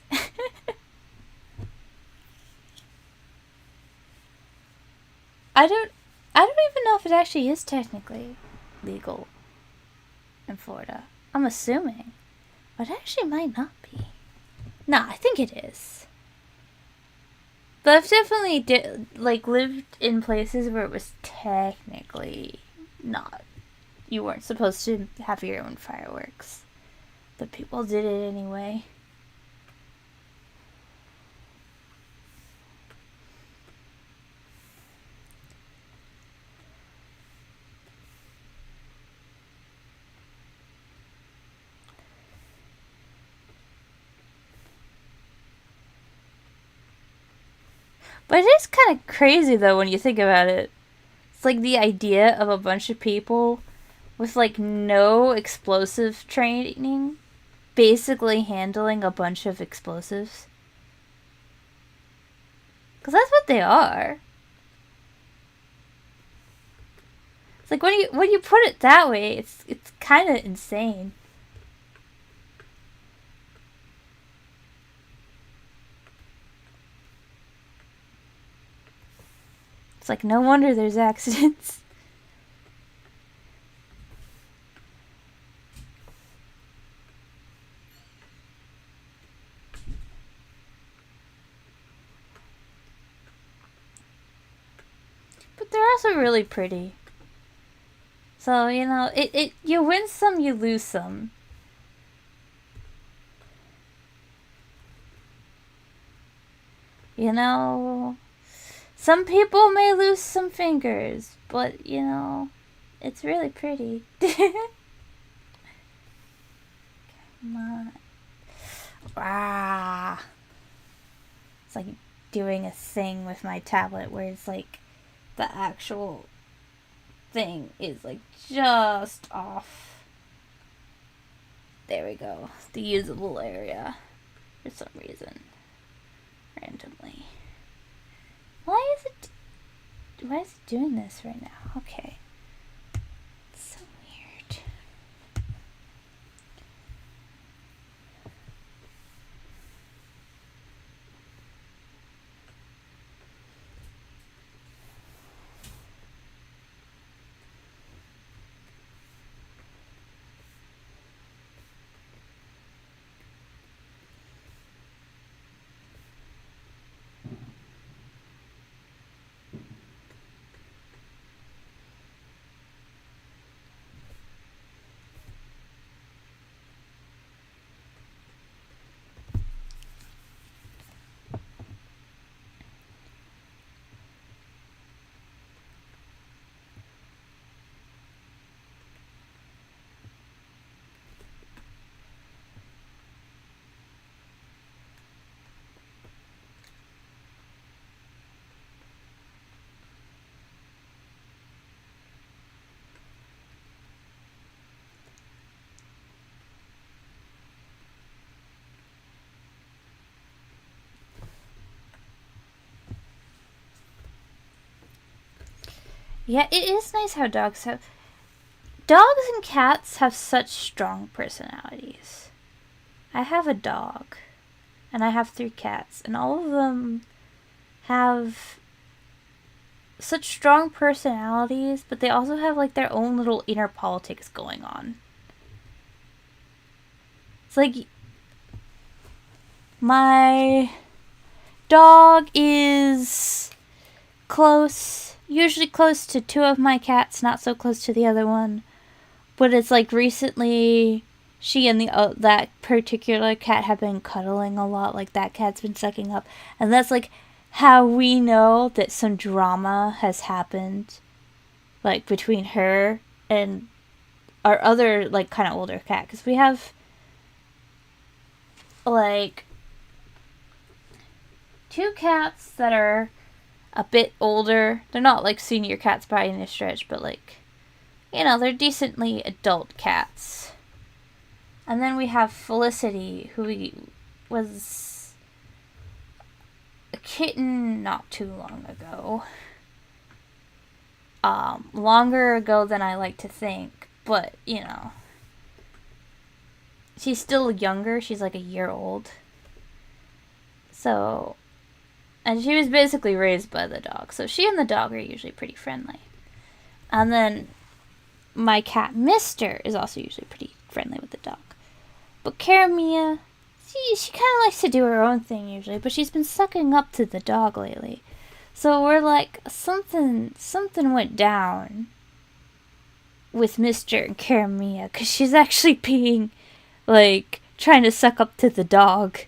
I don't even know if it actually is technically legal in Florida. I'm assuming. But it actually might not be. No, I think it is. But I've definitely lived in places where it was technically not. You weren't supposed to have your own fireworks. But people did it anyway. But it is kind of crazy, though, when you think about it. It's like the idea of a bunch of people with, like, no explosive training basically handling a bunch of explosives. Because that's what they are. It's like, when you put it that way, it's kind of insane. It's like, no wonder there's accidents. But they're also really pretty. So, you win some, you lose some. Some people may lose some fingers, but, it's really pretty. Come on. Ah. It's like doing a thing with my tablet where it's like the actual thing is like just off. There we go. The usable area. For some reason. Randomly. Why is it doing this right now? Okay. It's so weird. Yeah, it is nice how dogs and cats have such strong personalities. I have a dog, and I have 3 cats, and all of them have such strong personalities, but they also have like their own little inner politics going on. It's like my dog is close, usually close to two of my cats, not so close to the other one. But it's like recently she and that particular cat have been cuddling a lot. Like that cat's been sucking up. And that's like how we know that some drama has happened, like between her and our other like kind of older cat, because we have like two cats that are a bit older. They're not like senior cats by any stretch, but like, you know, they're decently adult cats. And then we have Felicity, who was a kitten not too long ago. Longer ago than I like to think, but, you know. She's still younger. She's like a year old. So, and she was basically raised by the dog. So she and the dog are usually pretty friendly. And then my cat, Mister, is also usually pretty friendly with the dog. But Karamia, she kind of likes to do her own thing usually, but she's been sucking up to the dog lately. So we're like, something went down with Mister and Karamia, because she's actually being, like, trying to suck up to the dog.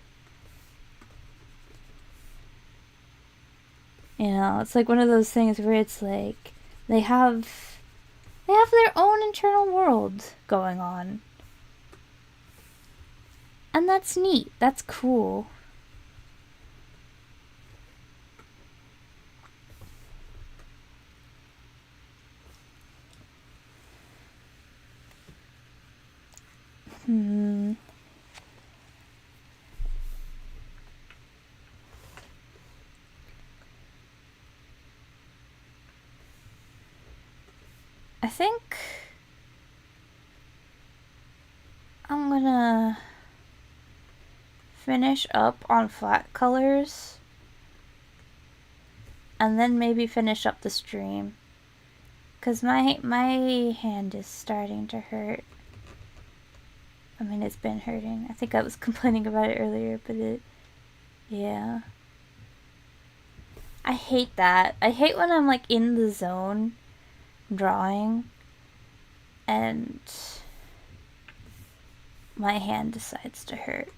You know, it's like one of those things where it's like, they have their own internal world going on. And that's neat. That's cool. I think I'm gonna finish up on flat colors and then maybe finish up the stream, because my hand is starting to hurt. I mean, it's been hurting. I think I was complaining about it earlier, but yeah. I hate that. I hate when I'm like in the zone drawing and my hand decides to hurt,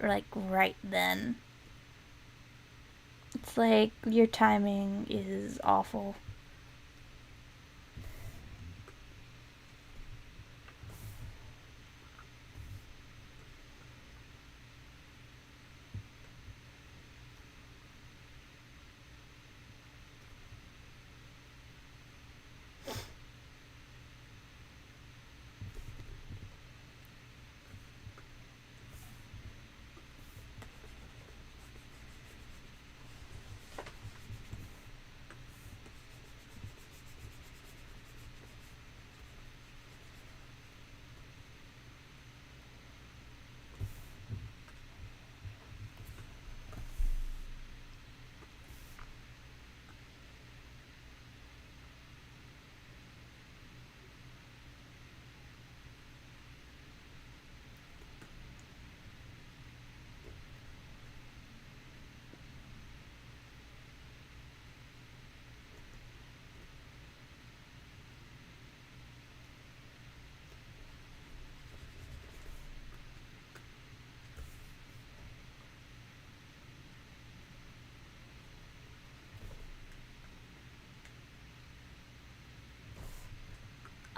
like right then. It's like your timing is awful.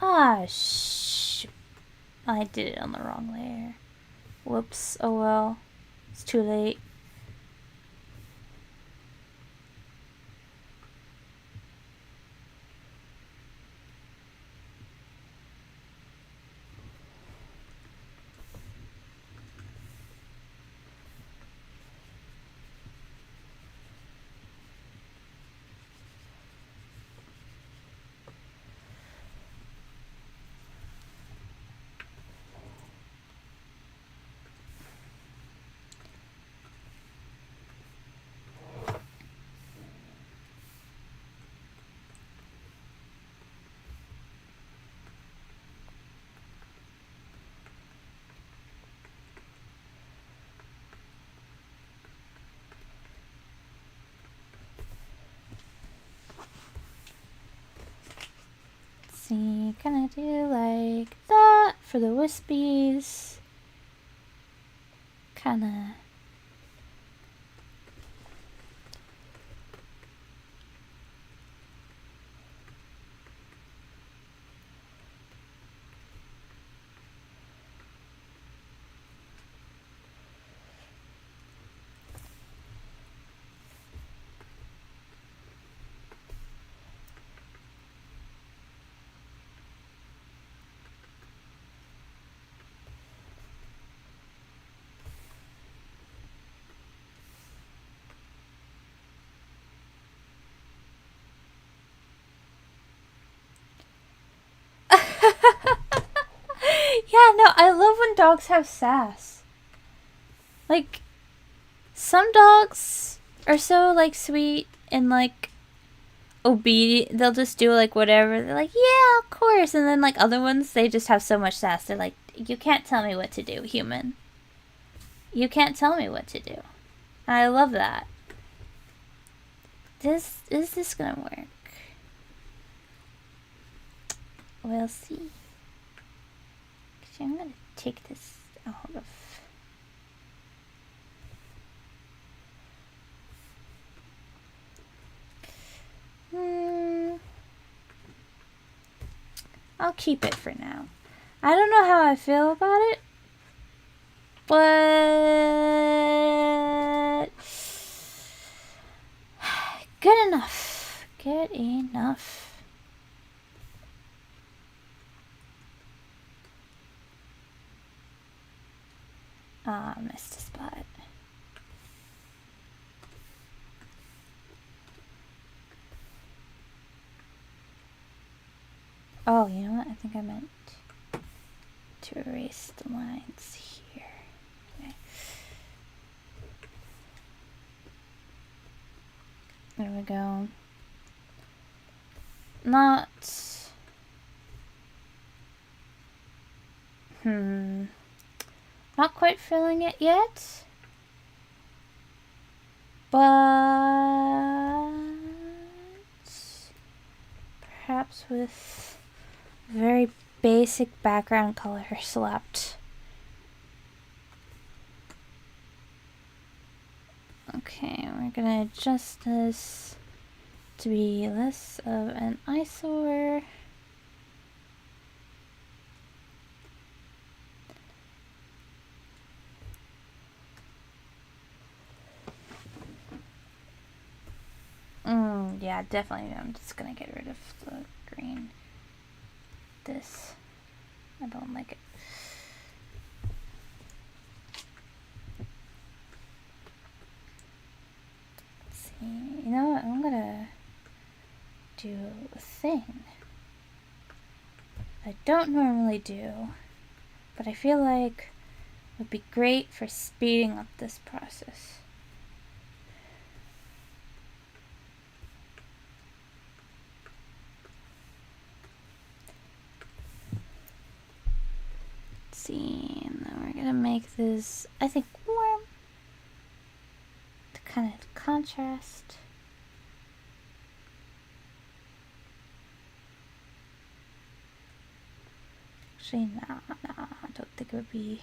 Ah, I did it on the wrong layer. Whoops, oh well. It's too late. see, kind of do like that for the wispies. Kind of. Yeah, no, I love when dogs have sass. Like, some dogs are so, like, sweet and, like, obedient. They'll just do, like, whatever. They're like, yeah, of course. And then, like, other ones, they just have so much sass. They're like, you can't tell me what to do, human. You can't tell me what to do. And I love that. Is this gonna work? We'll see. Actually, I'm gonna take this out of... I'll keep it for now. I don't know how I feel about it, but good enough. Good enough. Ah, missed a spot. Oh, you know what? I think I meant to erase the lines here. Okay. There we go. Not... Not quite feeling it yet. But... perhaps with very basic background color slapped. Okay, we're gonna adjust this to be less of an eyesore. Yeah, definitely. I'm just gonna get rid of the green. This. I don't like it. Let's see. You know what? I'm gonna do a thing I don't normally do, but I feel like would be great for speeding up this process. Let's see, and then we're gonna make this, I think, warm to kind of contrast. Actually, no, I don't think it would be.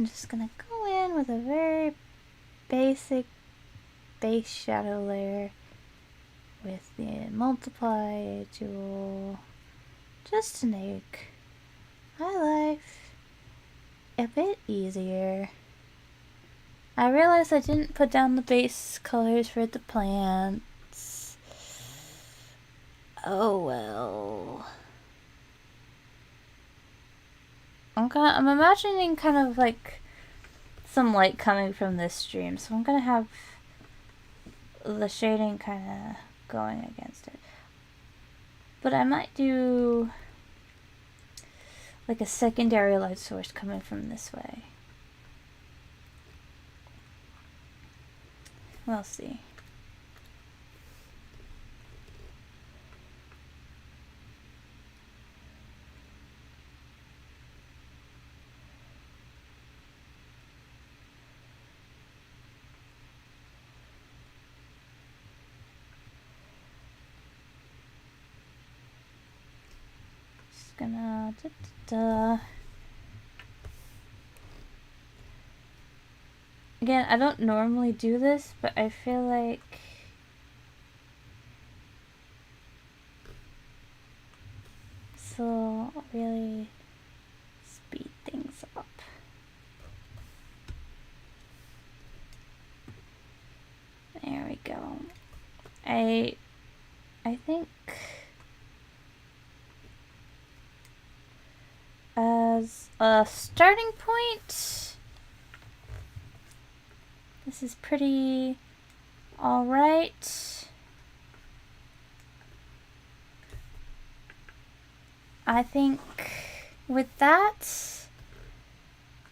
I'm just gonna go in with a very basic base shadow layer with the multiply tool just to make my life a bit easier. I realized I didn't put down the base colors for the plants. Oh well. I'm imagining kind of like some light coming from this stream, so I'm gonna have the shading kind of going against it. But I might do like a secondary light source coming from this way. We'll see. Gonna Again, I don't normally do this, but I feel like this will really speed things up. There we go. I think as a starting point, this is pretty alright. I think with that,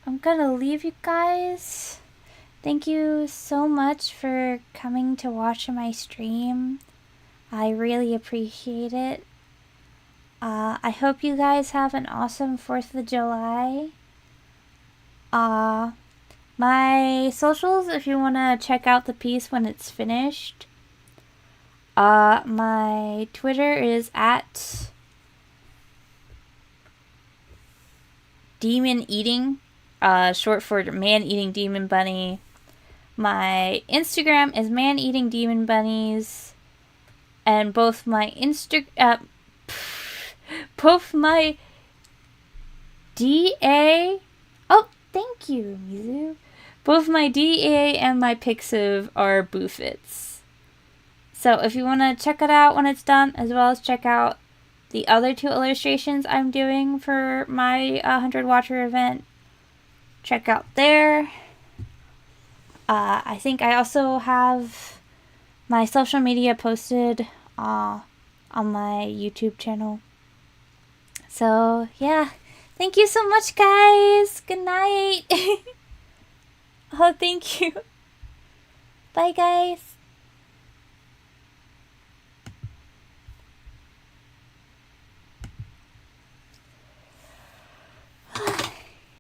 I'm gonna leave you guys. Thank you so much for coming to watch my stream. I really appreciate it. I hope you guys have an awesome 4th of July. My socials, if you want to check out the piece when it's finished. My Twitter is at Demon Eating, short for Man Eating Demon Bunny. My Instagram is Man Eating Demon Bunnies, and both my both my DA. Oh, thank you, Mizu. Both my DA and my Pixiv are Boofits. So if you want to check it out when it's done, as well as check out the other 2 illustrations I'm doing for my 100 Watcher event, check out there. I think I also have my social media posted on my YouTube channel. So, yeah. Thank you so much, guys. Good night. Oh, thank you. Bye, guys.